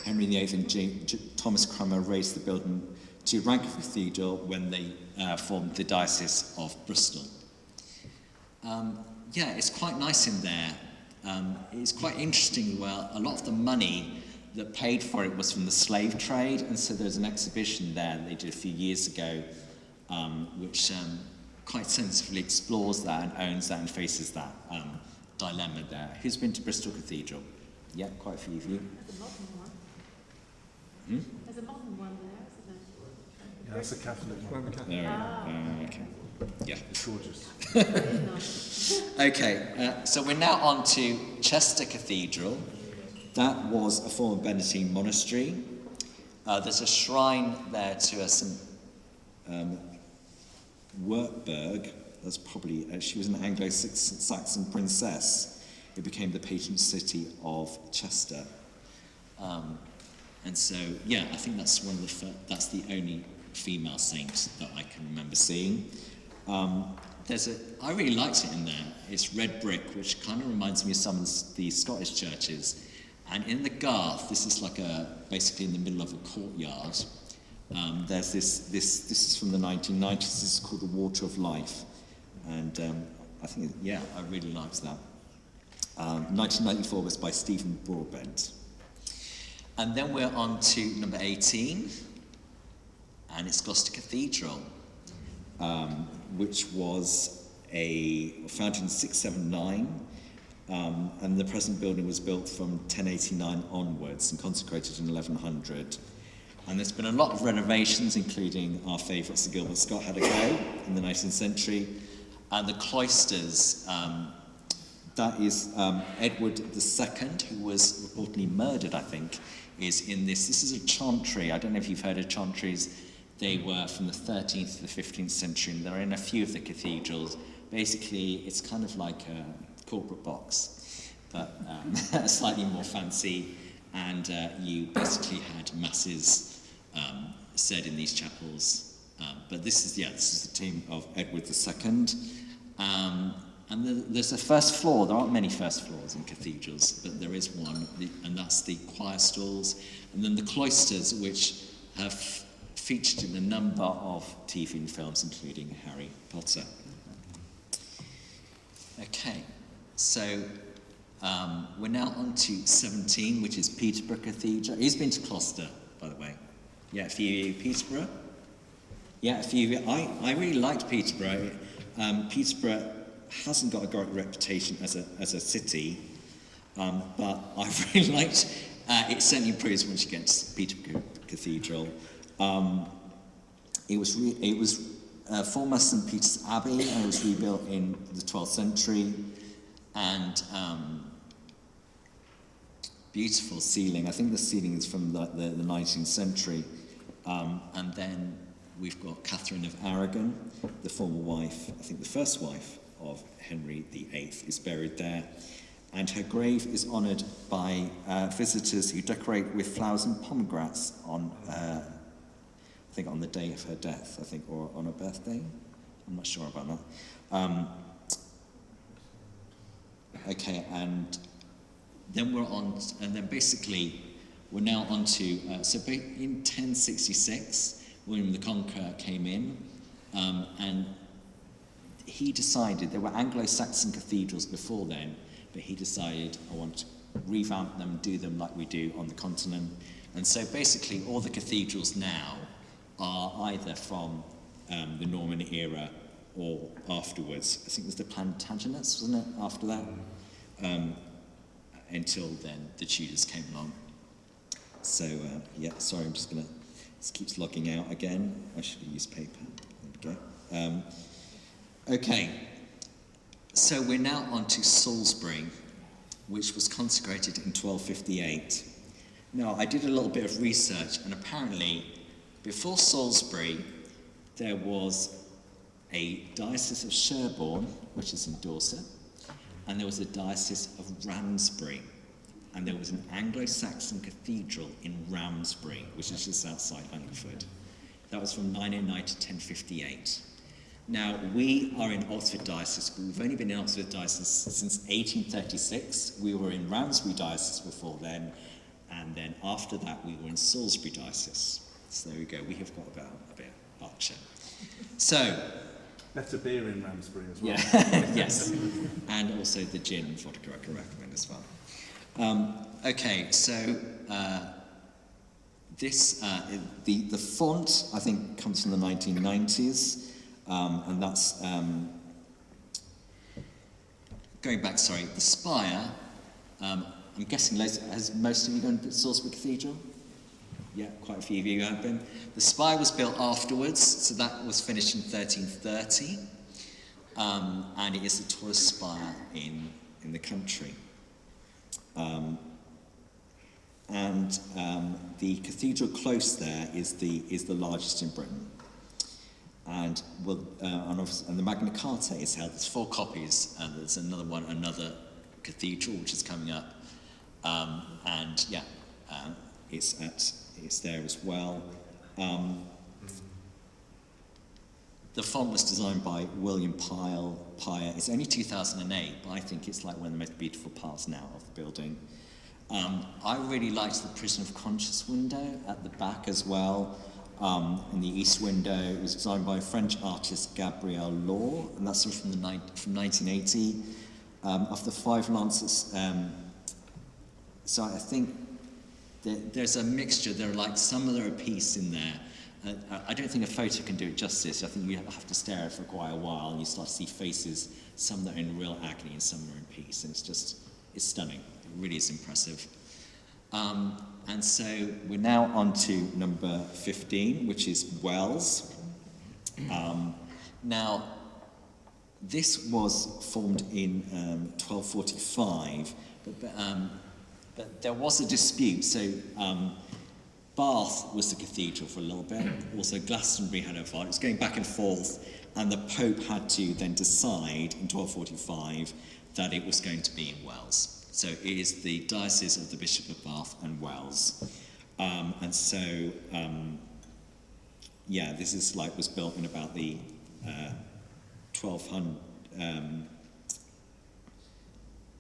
Henry VIII and Thomas Cranmer raised the building to rank of cathedral when they formed the Diocese of Bristol. It's quite nice in there. It's quite interesting. Well, a lot of the money that paid for it was from the slave trade, and so there's an exhibition there that they did a few years ago, which quite sensibly explores that and owns that and faces that dilemma there. Who's been to Bristol Cathedral? Yeah, quite a few of you. There's a modern one. There's a modern one there, isn't there? Yeah, that's a Catholic one. Okay. Yeah. It's gorgeous. Okay, so we're now on to Chester Cathedral. That was a former Benedictine monastery. There's a shrine there to St. Wartburg. That's probably, she was an Anglo-Saxon princess. It became the patron city of Chester. And so, I think that's that's the only female saint that I can remember seeing. I really liked it in there. It's red brick, which kind of reminds me of some of the Scottish churches. And in the garth, this is like basically in the middle of a courtyard. There's this is from the 1990s. This is called the Water of Life, and I think I really liked that. 1994 was by Stephen Broadbent. And then we're on to number 18, and it's Gloucester Cathedral, which was founded in 679, and the present building was built from 1089 onwards and consecrated in 1100. And there's been a lot of renovations, including our favourite Sir Gilbert Scott had a go in the 19th century. And the cloisters, that is Edward II, who was reportedly murdered, I think, is in this. This is a chantry. I don't know if you've heard of chantries. They were from the 13th to the 15th century, and they're in a few of the cathedrals. Basically, it's kind of like a corporate box, but slightly more fancy, and you basically had masses said in these chapels. But this is the tomb of Edward II. And there's a first floor. There aren't many first floors in cathedrals, but there is one, and that's the choir stalls. And then the cloisters, which have featured in a number of TV films, including Harry Potter. Okay, so we're now on to 17, which is Peterborough Cathedral. Who's been to Gloucester, by the way? Yeah, a few of you. Peterborough? Yeah, a few of you. I really liked Peterborough. Peterborough hasn't got a great reputation as a city, but I really liked it. Certainly improves once you get to Peterborough Cathedral. It was former St Peter's Abbey, and it was rebuilt in the 12th century, and beautiful ceiling. I think the ceiling is from the 19th century, and then we've got Catherine of Aragon, the former wife, I think the first wife of Henry VIII, is buried there, and her grave is honoured by visitors who decorate with flowers and pomegranates on, I think, on the day of her death, I think, or on her birthday. I'm not sure about that. Okay, and then basically we're now on to in 1066. William the Conqueror came in, and he decided, there were Anglo-Saxon cathedrals before then, but he decided, I want to revamp them, do them like we do on the continent. And so basically all the cathedrals now are either from the Norman era or afterwards. I think it was the Plantagenets, wasn't it, after that? Until then, the Tudors came along. So, yeah, sorry, I'm just going to... This keeps logging out again. I should have used paper. There we go. Okay, so we're now on to Salisbury, which was consecrated in 1258. Now, I did a little bit of research, and apparently, before Salisbury, there was a diocese of Sherborne, which is in Dorset, and there was a diocese of Ramsbury, and there was an Anglo-Saxon cathedral in Ramsbury, which is just outside Hungerford. That was from 909 to 1058. Now, we are in Oxford Diocese, but we've only been in Oxford Diocese since 1836. We were in Ramsbury Diocese before then, and then after that we were in Salisbury Diocese. So there we go, we have got about a bit of Berkshire. So... Better beer in Ramsbury as well. Yeah, yes. And also the gin and vodka I can recommend as well. Okay, so the font, I think, comes from the 1990s, and that's, going back, the spire, I'm guessing, has most of you gone to Salisbury Cathedral? Yeah, quite a few of you have been. The spire was built afterwards, so that was finished in 1330, and it is the tallest spire in the country. The cathedral close there is the largest in Britain, and the Magna Carta is held. There's 4 copies, and there's another cathedral which is coming up, it's there as well. The font was designed by William Pyer. It's only 2008, but I think it's like one of the most beautiful parts now of the building. I really liked the Prison of Conscience window at the back as well. In the east window, it was designed by French artist Gabriel Law, and that's from 1980. Of the 5 lances, so I think there's a mixture. There are like some that are a piece in there. I don't think a photo can do it justice. I think you have to stare at it for quite a while, and you start to see faces, some that are in real agony and some are in peace, and it's stunning. It really is impressive. And so we're now on to number 15, which is Wells. Now, this was formed in 1245, but But there was a dispute. So Bath was the cathedral for a little bit. Also Glastonbury had a fight. It was going back and forth, and the Pope had to then decide in 1245 that it was going to be in Wells. So it is the diocese of the Bishop of Bath and Wells. This is was built in about the 1200.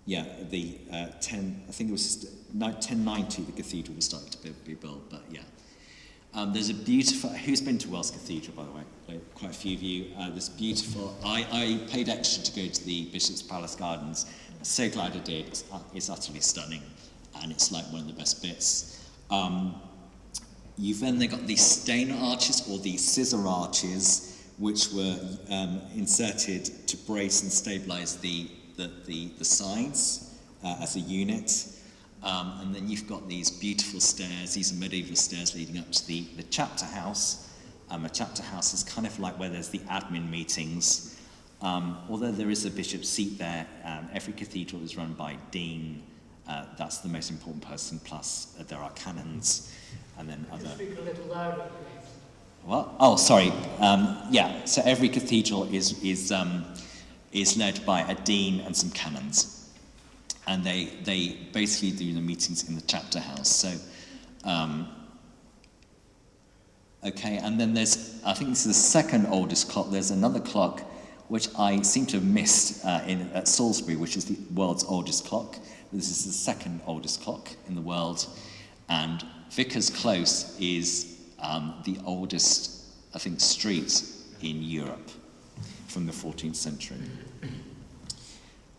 I think it was 1090 the cathedral was starting to be built, but yeah. There's a beautiful, who's been to Wells Cathedral, by the way? Quite a few of you. There's beautiful, I paid extra to go to the Bishop's Palace Gardens. I'm so glad I did. It's utterly stunning, and it's like one of the best bits. You've then got these Stainer arches, or these scissor arches, which were inserted to brace and stabilise the sides as a unit. And then you've got these beautiful stairs. These are medieval stairs leading up to the chapter house. A chapter house is kind of like where there's the admin meetings. Although there is a bishop's seat there, every cathedral is run by dean. That's the most important person, plus there are canons, and then other... Speak a little louder, please. What? Oh, sorry. So every cathedral is led by a dean and some canons. And they basically do the meetings in the chapter house. So, and then I think this is the second oldest clock. There's another clock which I seem to have missed at Salisbury, which is the world's oldest clock. This is the second oldest clock in the world. And Vicar's Close is the oldest, I think, street in Europe from the 14th century.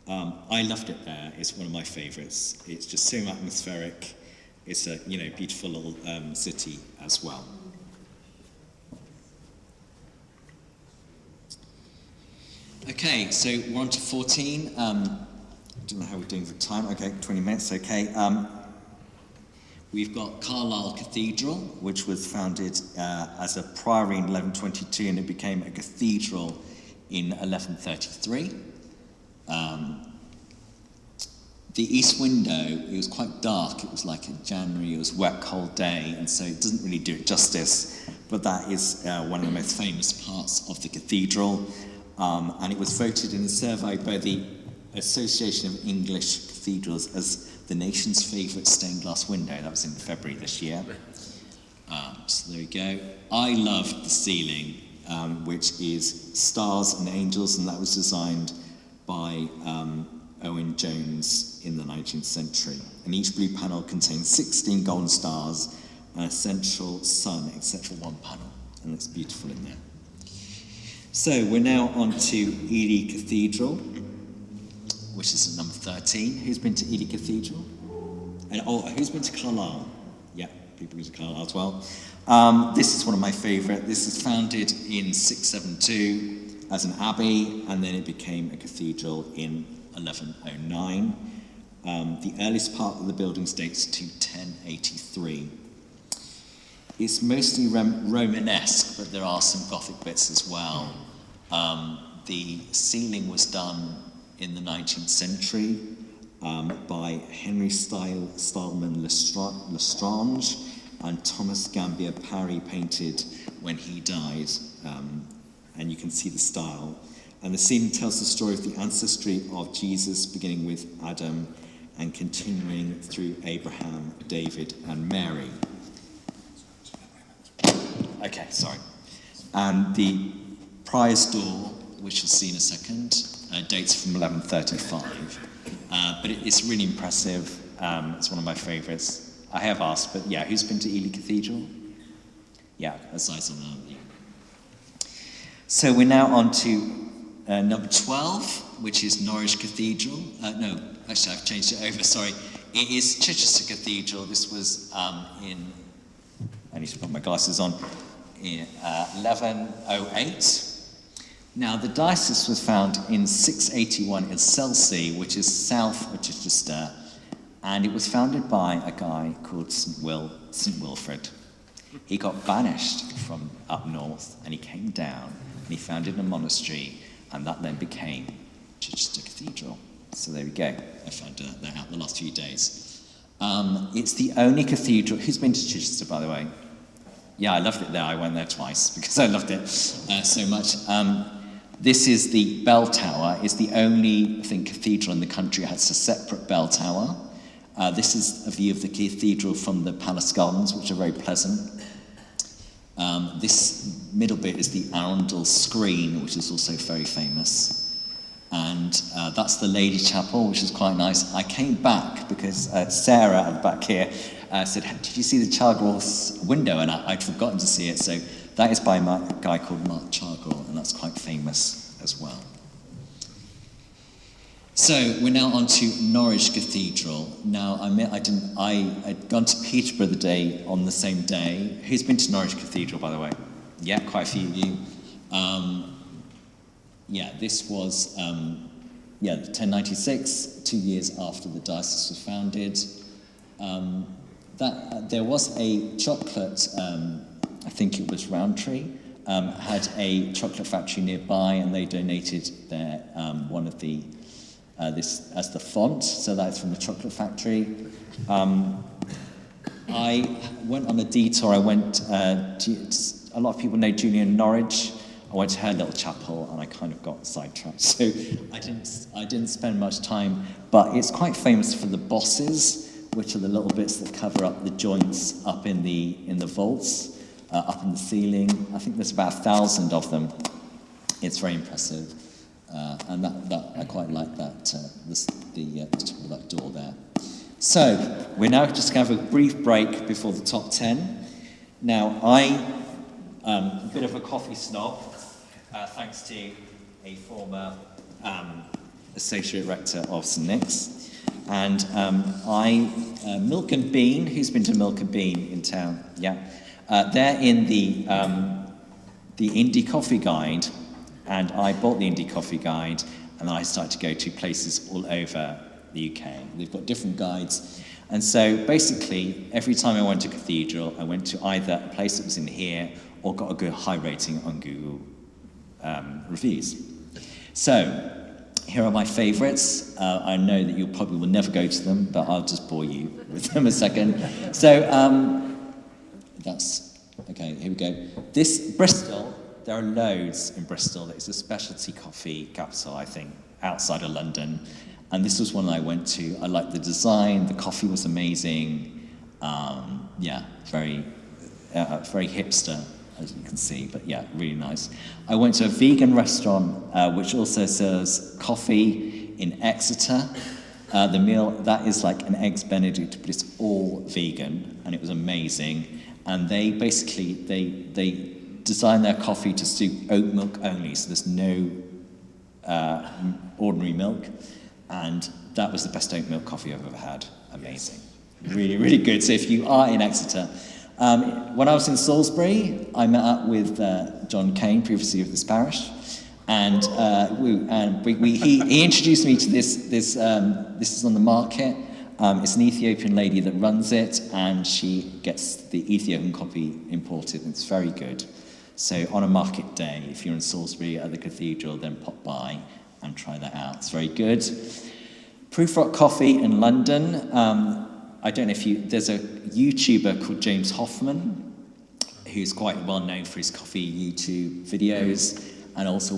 I loved it there. It's one of my favourites. It's just so atmospheric. It's a beautiful little city as well. Okay, so we're on to 14. Don't know how we're doing for time. Okay, 20 minutes. Okay. We've got Carlisle Cathedral, which was founded as a priory in 1122, and it became a cathedral in 1133. The east window, it was quite dark. It was like in January, it was a wet, cold day, and so it doesn't really do it justice, but that is one of the most famous parts of the cathedral, and it was voted in a survey by the Association of English Cathedrals as the nation's favourite stained glass window. That was in February this year. So there we go. I loved the ceiling, which is stars and angels, and that was designed by Owen Jones in the 19th century. And each blue panel contains 16 golden stars and a central sun, except for one panel, and it's beautiful in there. So we're now on to Ely Cathedral, which is at number 13. Who's been to Ely Cathedral? And who's been to Carlisle? Yeah, people been to Carlisle as well. This is one of my favourite. This is founded in 672 as an abbey, and then it became a cathedral in 1109. The earliest part of the building dates to 1083. It's mostly Romanesque, but there are some Gothic bits as well. The ceiling was done in the 19th century by Henry Stillman Lestrange, and Thomas Gambier Parry painted when he died, and you can see the style. And the ceiling tells the story of the ancestry of Jesus, beginning with Adam and continuing through Abraham, David, and Mary. Okay, sorry. And the prior's door, which you'll see in a second, dates from 1135. But it's really impressive. It's one of my favourites. I have asked, but yeah, who's been to Ely Cathedral? Yeah, that's nice on that. Yeah. So we're now on to number 12, which is Norwich Cathedral. No, actually I've changed it over, sorry. It is Chichester Cathedral. This was in, I need to put my glasses on, in 1108. Now the diocese was found in 681 in Selsey, which is south of Chichester, and it was founded by a guy called St. Wilfrid. He got banished from up north, and he came down, and he founded a monastery, and that then became Chichester Cathedral. So there we go. I found that out the last few days. It's the only cathedral. Who's been to Chichester, by the way? Yeah, I loved it there. I went there twice because I loved it so much. This is the bell tower. It's the only, I think, cathedral in the country that has a separate bell tower. This is a view of the cathedral from the palace gardens, which are very pleasant. This middle bit is the Arundel screen, which is also very famous. And that's the Lady Chapel, which is quite nice. I came back because Sarah at the back here said, did you see the Chargraw's window? And I'd forgotten to see it. So that is by a guy called Mark Chargraw, and that's quite famous as well. So we're now on to Norwich Cathedral. Now, I'd gone to Peterborough the day on the same day. Who's been to Norwich Cathedral, by the way? Yeah, quite a few of you. This was 1096, 2 years after the diocese was founded. There was a chocolate, I think it was Rowntree, had a chocolate factory nearby, and they donated their one of the this as the font, so that's from the chocolate factory. I went on a detour. I went a lot of people know Julian Norwich. I went to her little chapel and I kind of got sidetracked, so I didn't spend much time. But it's quite famous for the bosses, which are the little bits that cover up the joints up in the vaults, up in the ceiling. I think there's about 1,000 of them. It's very impressive, and that I quite like that that door there. So we're now just going to have a brief break before the top 10. Now a bit of a coffee snob. Thanks to a former associate rector of St Nick's. And Milk and Bean, who's been to Milk and Bean in town? Yeah. They're in the Indie Coffee Guide, and I bought the Indie Coffee Guide, and then I started to go to places all over the UK. They've got different guides. And so basically, every time I went to Cathedral, I went to either a place that was in here or got a good high rating on Google reviews. So here are my favourites. I know that you probably will never go to them, but I'll just bore you with them a second. So that's, okay, here we go. This, Bristol, there are loads in Bristol. It's a specialty coffee capital, I think, outside of London. And this was one I went to. I liked the design, the coffee was amazing. Very hipster, as you can see, but yeah, really nice. I went to a vegan restaurant, which also serves coffee in Exeter. The meal, that is like an Eggs Benedict, but it's all vegan, and it was amazing. And they basically, they design their coffee to suit oat milk only, so there's no ordinary milk. And that was the best oat milk coffee I've ever had. Amazing. Really, really good. So if you are in Exeter, when I was in Salisbury, I met up with John Kane, previously of this parish, and he introduced me to this. This is on the market. It's an Ethiopian lady that runs it, and she gets the Ethiopian coffee imported, and it's very good. So on a market day, if you're in Salisbury at the cathedral, then pop by and try that out. It's very good. Proofrock Coffee in London. I don't know if there's a YouTuber called James Hoffman, who's quite well known for his coffee YouTube videos, and also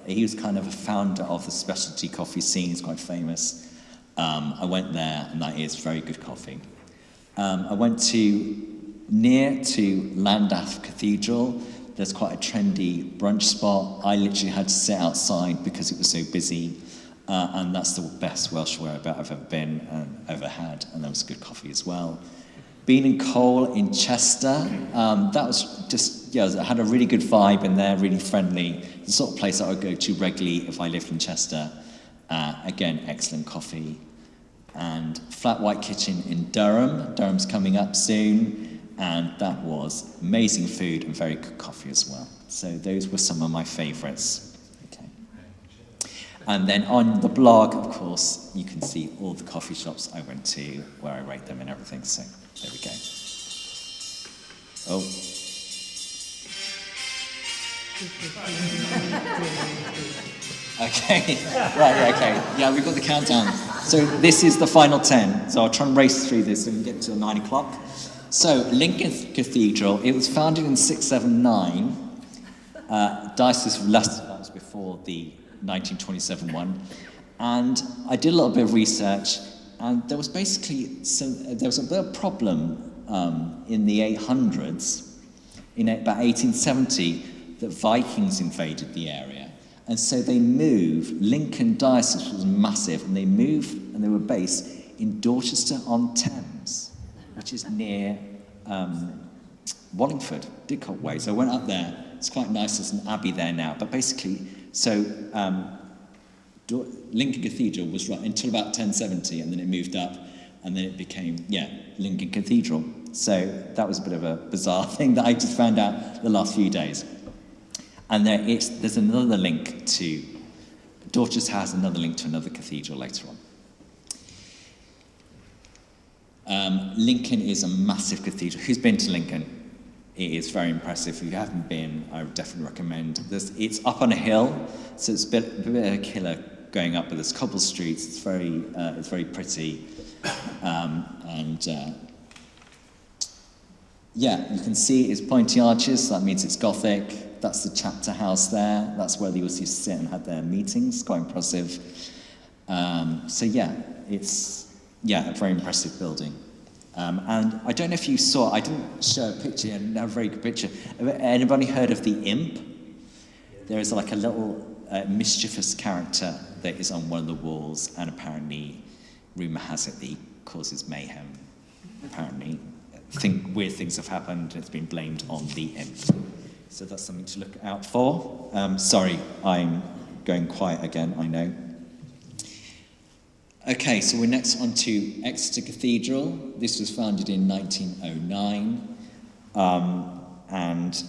he was kind of a founder of the specialty coffee scene. He's quite famous. I went there, and that is very good coffee. I went near to Llandaff Cathedral. There's quite a trendy brunch spot. I literally had to sit outside because it was so busy. And that's the best Welsh whereabout I've ever been and ever had, and there was good coffee as well. Bean and Coal in Chester, that was just, it had a really good vibe in there, really friendly. The sort of place I would go to regularly if I lived in Chester. Again, excellent coffee. And Flat White Kitchen in Durham. Durham's coming up soon, and that was amazing food and very good coffee as well. So those were some of my favourites. And then on the blog, of course, you can see all the coffee shops I went to, where I rate them and everything. So there we go. Oh. Okay. Right, yeah, okay. Yeah, we've got the countdown. So this is the final 10. So I'll try and race through this so we can get to 9 o'clock. So Lincoln Cathedral, it was founded in 679. Diocese of Leicester, that was before the 1927 one. And I did a little bit of research, and there was basically there was a bit of problem in the 800s, in about 1870, that Vikings invaded the area. And so they moved, Lincoln Diocese was massive, and they moved, and they were based in Dorchester-on-Thames, which is near Wallingford, Didcot Way. So I went up there. It's quite nice, there's an abbey there now. But basically, so Lincoln Cathedral was right until about 1070, and then it moved up, and then it became, Lincoln Cathedral. So that was a bit of a bizarre thing that I just found out the last few days. And there's another link to, Dorchester has another link to another cathedral later on. Lincoln is a massive cathedral. Who's been to Lincoln? It is very impressive. If you haven't been, I would definitely recommend. It's up on a hill, so it's a bit of a killer going up, but there's cobble streets. It's very pretty, you can see it's pointy arches. So that means it's Gothic. That's the chapter house there. That's where they used to sit and have their meetings. Quite impressive. It's a very impressive building. And I don't know if you saw, I didn't show a picture, and a very good picture. Anybody heard of the imp? There is like a little mischievous character that is on one of the walls, and apparently, rumour has it that he causes mayhem. Apparently, weird things have happened, it's been blamed on the imp. So that's something to look out for. Sorry, I'm going quiet again, I know. Okay, so we're next on to Exeter Cathedral. This was founded in 1909, and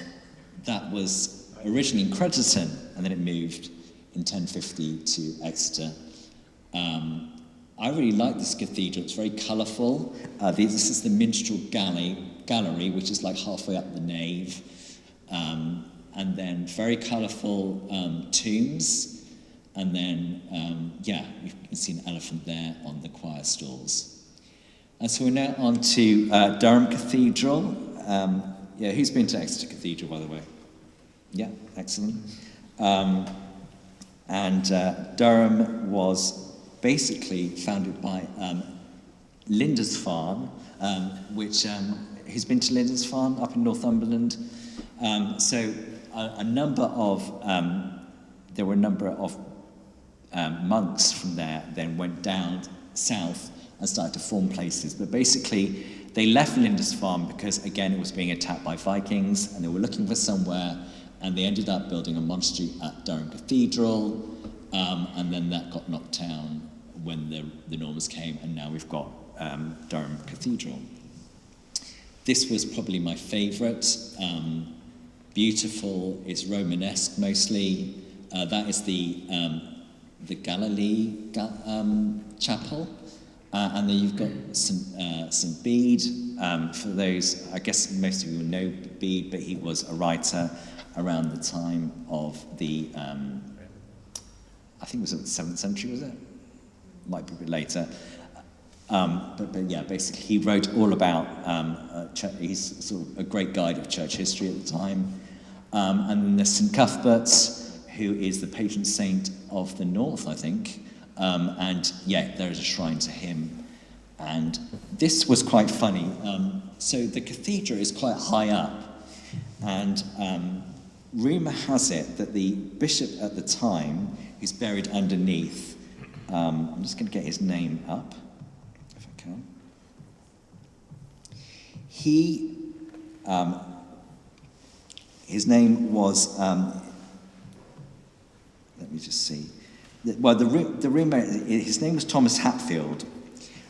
that was originally in Crediton, and then it moved in 1050 to Exeter. I really like this cathedral. It's very colourful. This is the Minstrel Gallery, which is like halfway up the nave, and then very colourful tombs. And then, you can see an elephant there on the choir stalls. And so we're now on to Durham Cathedral. Who's been to Exeter Cathedral, by the way? Yeah, excellent. Durham was basically founded by Lindisfarne, which, who's been to Lindisfarne up in Northumberland? There were a number of monks from there then went down south and started to form places. But basically, they left Lindisfarne because, again, it was being attacked by Vikings, and they were looking for somewhere, and they ended up building a monastery at Durham Cathedral, and then that got knocked down when the Normans came, and now we've got Durham Cathedral. This was probably my favourite. Beautiful, it's Romanesque mostly. That is the Galilee Chapel, and then you've got St. Bede. For those, I guess most of you will know Bede, but he was a writer around the time of the, I think it was the 7th century, was it? Might be a bit later. Basically he wrote all about, he's sort of a great guide of church history at the time. And then there's St. Cuthbert's, who is the patron saint of the north, I think. There is a shrine to him. And this was quite funny. So the cathedral is quite high up. And rumour has it that the bishop at the time, who's buried underneath, I'm just going to get his name up, if I can. His name was... let me just see. Well, the rumour, his name was Thomas Hatfield,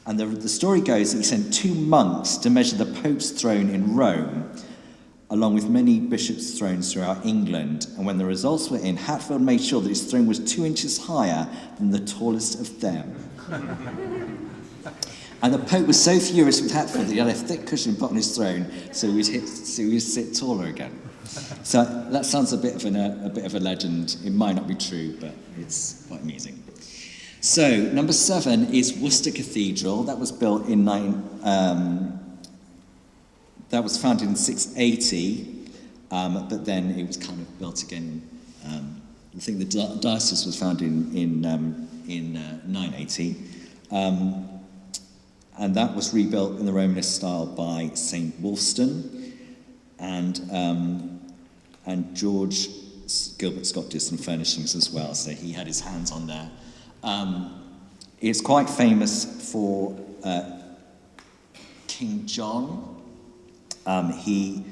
and the story goes that he sent 2 monks to measure the Pope's throne in Rome, along with many bishops' thrones throughout England. And when the results were in, Hatfield made sure that his throne was 2 inches higher than the tallest of them. And the Pope was so furious with Hatfield that he had a thick cushion put on his throne so he would sit taller again. So that sounds a bit of a legend. It might not be true, but it's quite amusing. So, number 7 is Worcester Cathedral. That was built in that was founded in 680, but then it was kind of built again. I think the diocese was founded in 980, and that was rebuilt in the Romanist style by St. Wulfstan, and George Gilbert Scott did some furnishings as well, so he had his hands on there. It's quite famous for King John. He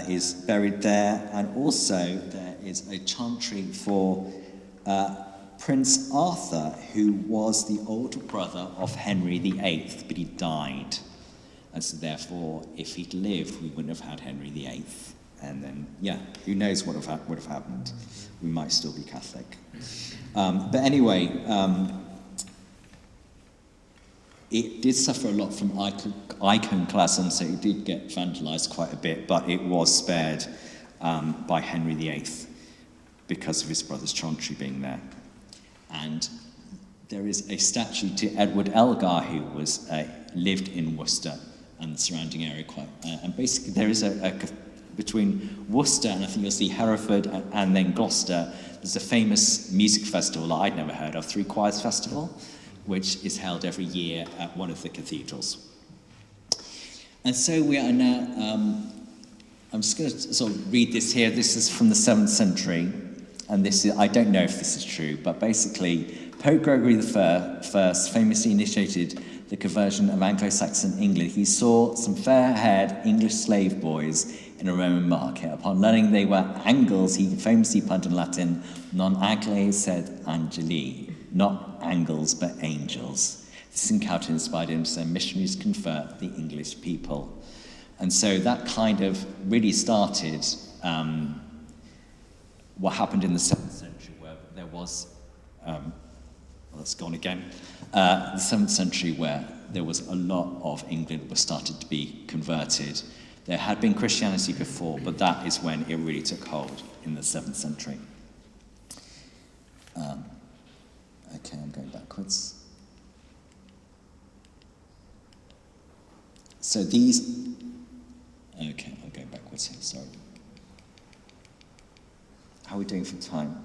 is buried there, and also there is a chantry for Prince Arthur, who was the older brother of Henry VIII, but he died. And so therefore, if he'd lived, we wouldn't have had Henry VIII. And then, yeah, who knows what would have happened. We might still be Catholic. But anyway, it did suffer a lot from iconoclasm, so it did get vandalized quite a bit, but it was spared by Henry VIII because of his brother's chantry being there. And there is a statue to Edward Elgar, who was lived in Worcester and the surrounding area and basically there is between Worcester and I think you'll see Hereford and then Gloucester, there's a famous music festival that I'd never heard of, Three Choirs Festival, which is held every year at one of the cathedrals. And so we are now, I'm just going to sort of read this here. This is from the 7th century, and this is, I don't know if this is true, but basically Pope Gregory I famously initiated the conversion of Anglo-Saxon England. He saw some fair-haired English slave boys in a Roman market. Upon learning they were Angles, he famously punned in Latin, non agles sed angeli, not angels but angels. This encounter inspired him to send missionaries to convert the English people. And so that kind of really started what happened in the 7th century, where there was, it's gone again, the 7th century where there was a lot of England was started to be converted. There had been Christianity before, but that is when it really took hold in the 7th century. Okay, I'm going backwards. So these... Okay, I'm going backwards here, sorry. How are we doing for time?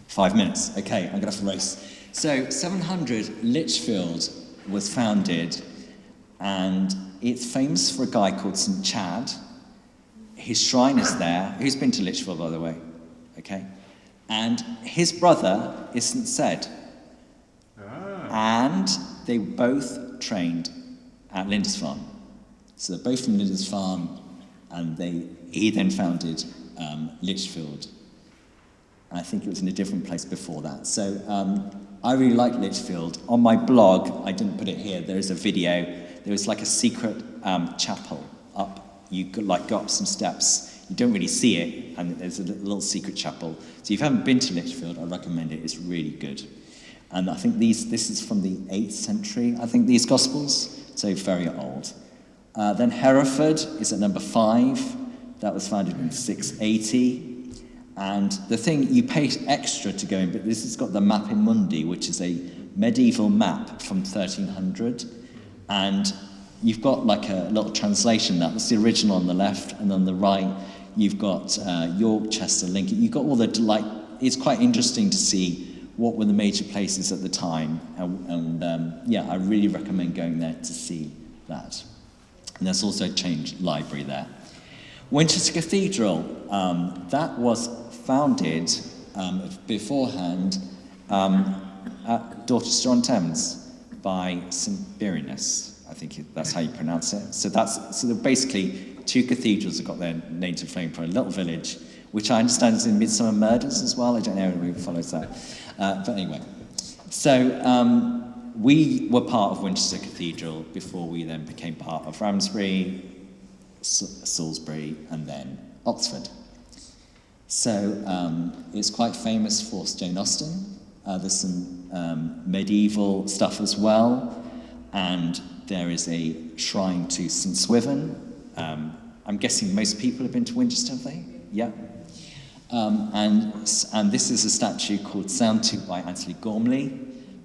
5 minutes. Okay, I'm going to have to race. So 700 Lichfield was founded, and it's famous for a guy called St. Chad. His shrine is there. Who's been to Lichfield, by the way? Okay. And his brother is St. Ced. And they both trained at Lindisfarne. So they're both from Lindisfarne, and he then founded Lichfield. And I think it was in a different place before that. So I really like Lichfield. On my blog, I didn't put it here, there is a video. There was like a secret chapel up. You could like go up some steps. You don't really see it, and there's a little secret chapel. So if you haven't been to Lichfield, I recommend it. It's really good. And I think this is from the 8th century, I think, these Gospels, so very old. Then Hereford is at number 5. That was founded in 680. And the thing, you pay extra to go in, but this has got the Mappa Mundi, which is a medieval map from 1300. And you've got like a little translation that's the original on the left, and on the right, you've got York, Chester, Lincoln. You've got all the, like, it's quite interesting to see what were the major places at the time. Yeah, I really recommend going there to see that. And there's also a Change Library there. Winchester Cathedral, that was founded beforehand at Dorchester-on-Thames by St. Birinus. I think that's how you pronounce it. So basically 2 cathedrals have got their names from a little village, which I understand is in Midsummer Murders as well. I don't know who follows that. But anyway, so we were part of Winchester Cathedral before we then became part of Ramsbury, Salisbury, and then Oxford. So it's quite famous for Jane Austen. There's some medieval stuff as well, and there is a shrine to St. Swithin. I'm guessing most people have been to Winchester, have they? Yeah. And this is a statue called Sound To by Anthony Gormley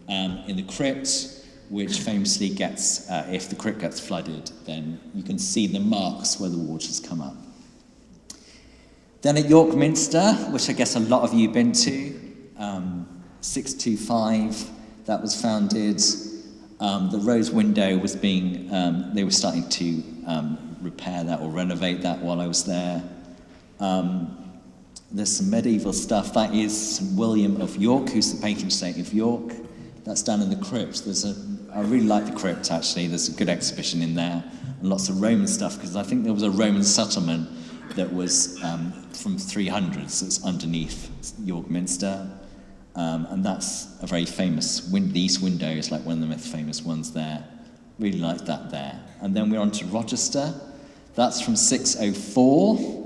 in the crypt, which famously gets, if the crypt gets flooded, then you can see the marks where the waters come up. Then at York Minster, which I guess a lot of you have been to, 625, that was founded. The rose window was being, they were starting to repair that or renovate that while I was there. There's some medieval stuff. That is St. William of York, who's the patron saint of York. That's down in the crypt. I really like the crypt, actually. There's a good exhibition in there. And lots of Roman stuff, because I think there was a Roman settlement that was from 300s that's underneath York Minster. And that's a very famous, the east window is like one of the most famous ones there. Really like that there. And then we're on to Rochester. That's from 604.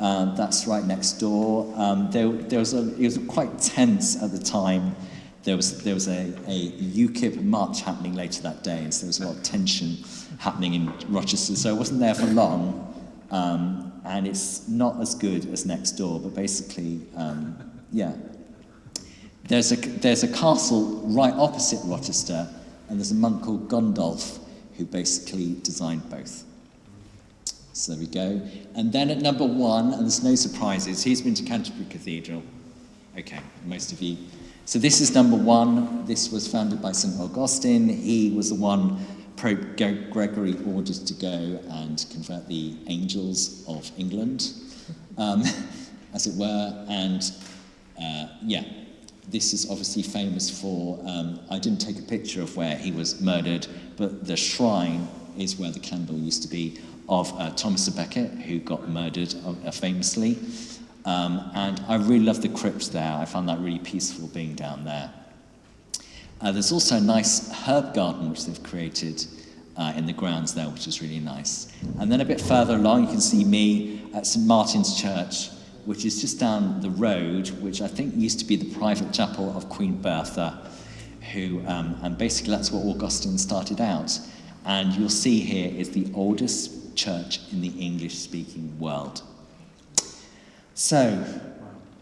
That's right next door. It was quite tense at the time. There was a UKIP march happening later that day, and so there was a lot of tension happening in Rochester. So I wasn't there for long, and it's not as good as next door. But basically, yeah. There's a castle right opposite Rochester, and there's a monk called Gondolf who basically designed both. So there we go. And then at number 1, and there's no surprises, he's been to Canterbury Cathedral. Okay, most of you. So this is number 1. This was founded by St. Augustine. He was the one Pope Gregory ordered to go and convert the angels of England, as it were. And yeah, this is obviously famous for, I didn't take a picture of where he was murdered, but the shrine is where the candle used to be of Thomas à Becket, who got murdered famously. And I really love the crypt there. I found that really peaceful being down there. There's also a nice herb garden which they've created in the grounds there, which is really nice. And then a bit further along, you can see me at St. Martin's Church, which is just down the road, which I think used to be the private chapel of Queen Bertha, who, and basically that's where Augustine started out. And you'll see here is the oldest church in the English-speaking world. So,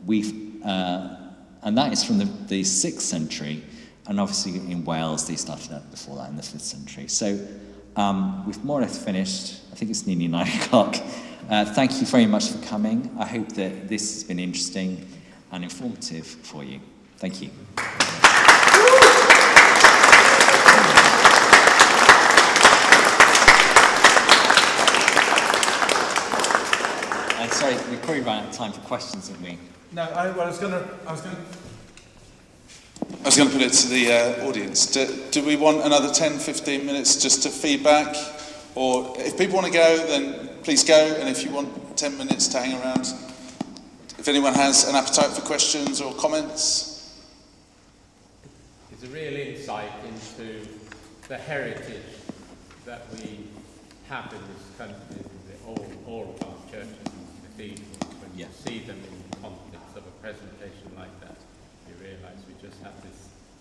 and that is from the 6th century, and obviously in Wales they started out before that in the 5th century. So, we've more or less finished. I think it's nearly 9 o'clock. Thank you very much for coming. I hope that this has been interesting and informative for you. Thank you. Sorry, we probably ran out of time for questions, didn't we? No, I was going to put it to the audience. Do we want another 10, 15 minutes just to feedback? Or if people want to go, then please go. And if you want 10 minutes to hang around, if anyone has an appetite for questions or comments. It's a real insight into the heritage that we have in this country, all of our churches. When you see them in the context of a presentation like that, you realise we just have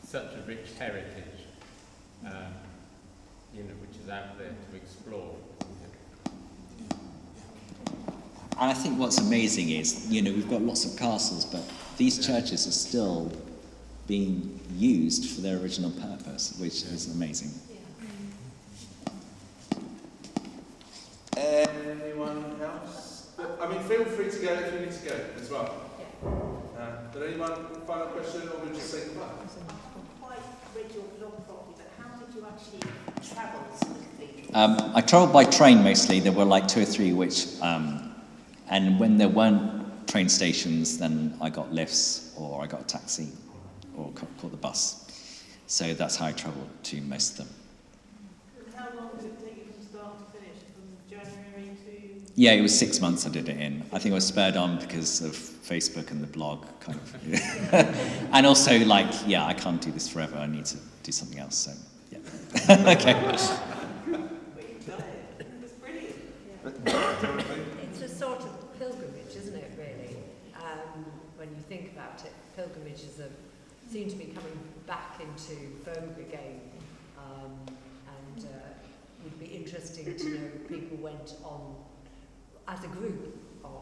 such a rich heritage, which is out there to explore. And I think what's amazing is, we've got lots of castles, but these churches are still being used for their original purpose, which is amazing. Anyone else? I mean, feel free to go if you need to go as well. Did anyone final question, or we just say goodbye? I haven't quite read your blog properly, but how did you actually travel to the cathedral? I travelled by train mostly. There were like 2 or 3 which, and when there weren't train stations, then I got lifts, or I got a taxi, or caught the bus. So that's how I travelled to most of them. And how long did it take you from start to finish? From January to... Yeah, it was 6 months I did it in. I think I was spurred on because of Facebook and the blog, kind of. And also, I can't do this forever. I need to do something else, so, yeah. Okay. It's brilliant. It's a sort of pilgrimage, isn't it, really? When you think about it, pilgrimages seem to be coming back into vogue again. And it would be interesting to know if people went on as a group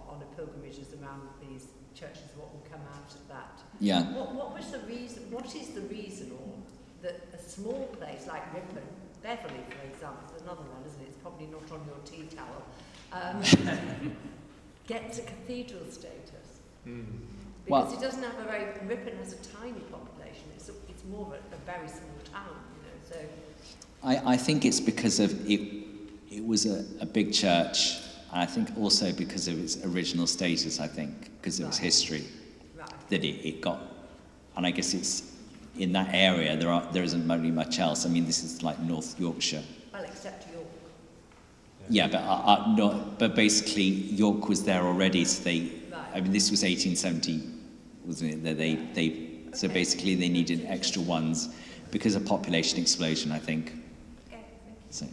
on a pilgrimage is around these churches, what will come out of that. Yeah. What was the reason, what is the reason or that a small place like Ripon, Beverley for example, is another one, isn't it? It's probably not on your tea towel, gets a cathedral status? Because it doesn't have a very, Ripon has a tiny population, it's more of a very small town, you know, so. I think it's because of it was a big church, and I think also because of its original status, I think, because of its history, that it got, and I guess it's, in that area, there isn't really much else. I mean, this is like North Yorkshire. Well, except York. Yeah, but basically York was there already, so they, I mean, this was 1870, wasn't it? So basically they needed extra ones because of population explosion, I think. Okay, So.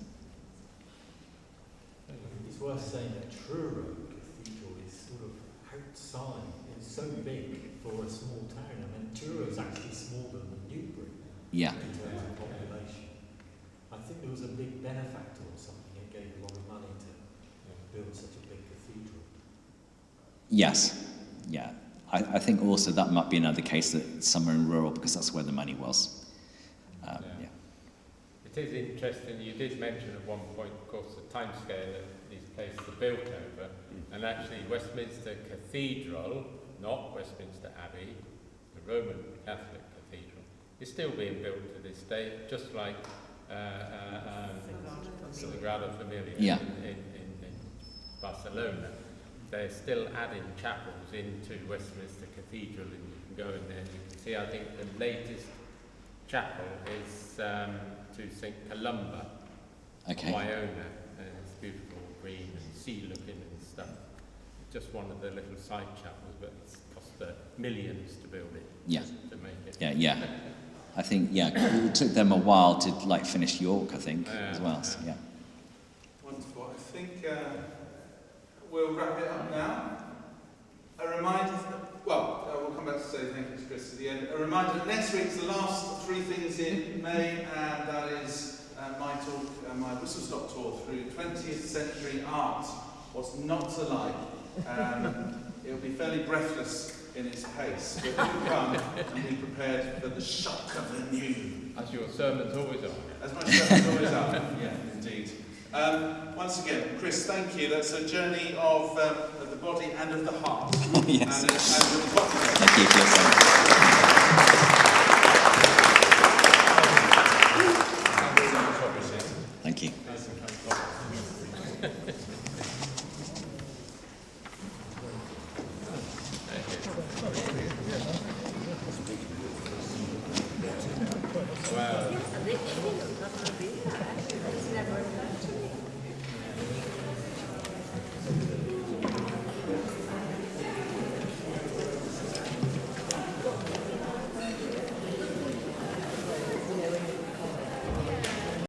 It's worth saying that Truro Cathedral is sort of outside. It's so big for a small town. I mean, Truro is actually smaller than Newbury Yeah. in terms of population. I think there was a big benefactor or something. It gave a lot of money to build such a big cathedral. Yes. Yeah. I think also that might be another case that somewhere in rural, because that's where the money was. Yeah. It is interesting, you did mention at one point, of course, the timescale that these places are built over, and actually Westminster Cathedral, not Westminster Abbey, the Roman Catholic Cathedral, is still being built to this day, just like Sagrada Familia Yeah. in Barcelona. They're still adding chapels into Westminster Cathedral, and you can go in there and you can see, I think the latest chapel is to St. Columba, Okay. Iona, and it's beautiful green and sea looking and stuff. Just one of the little side chapels, but it's cost millions to build it. Yeah. To make it. Yeah. I think, it took them a while to finish York, I think, as well. So, yeah. Wonderful. I think we'll wrap it up now. A reminder, we'll come back to say thank you to Chris at the end. A reminder that next week's the last 3 things in May, and that is my talk, my whistle-stop tour through 20th century art. What's not to like. It'll be fairly breathless in its pace, but do come and be prepared for the shock of the new. As your sermons always are. As my sermons always are. Yeah, indeed. Once again, Chris, thank you. That's a journey of the body and of the heart. Yes. And of the body. Thank you for your time.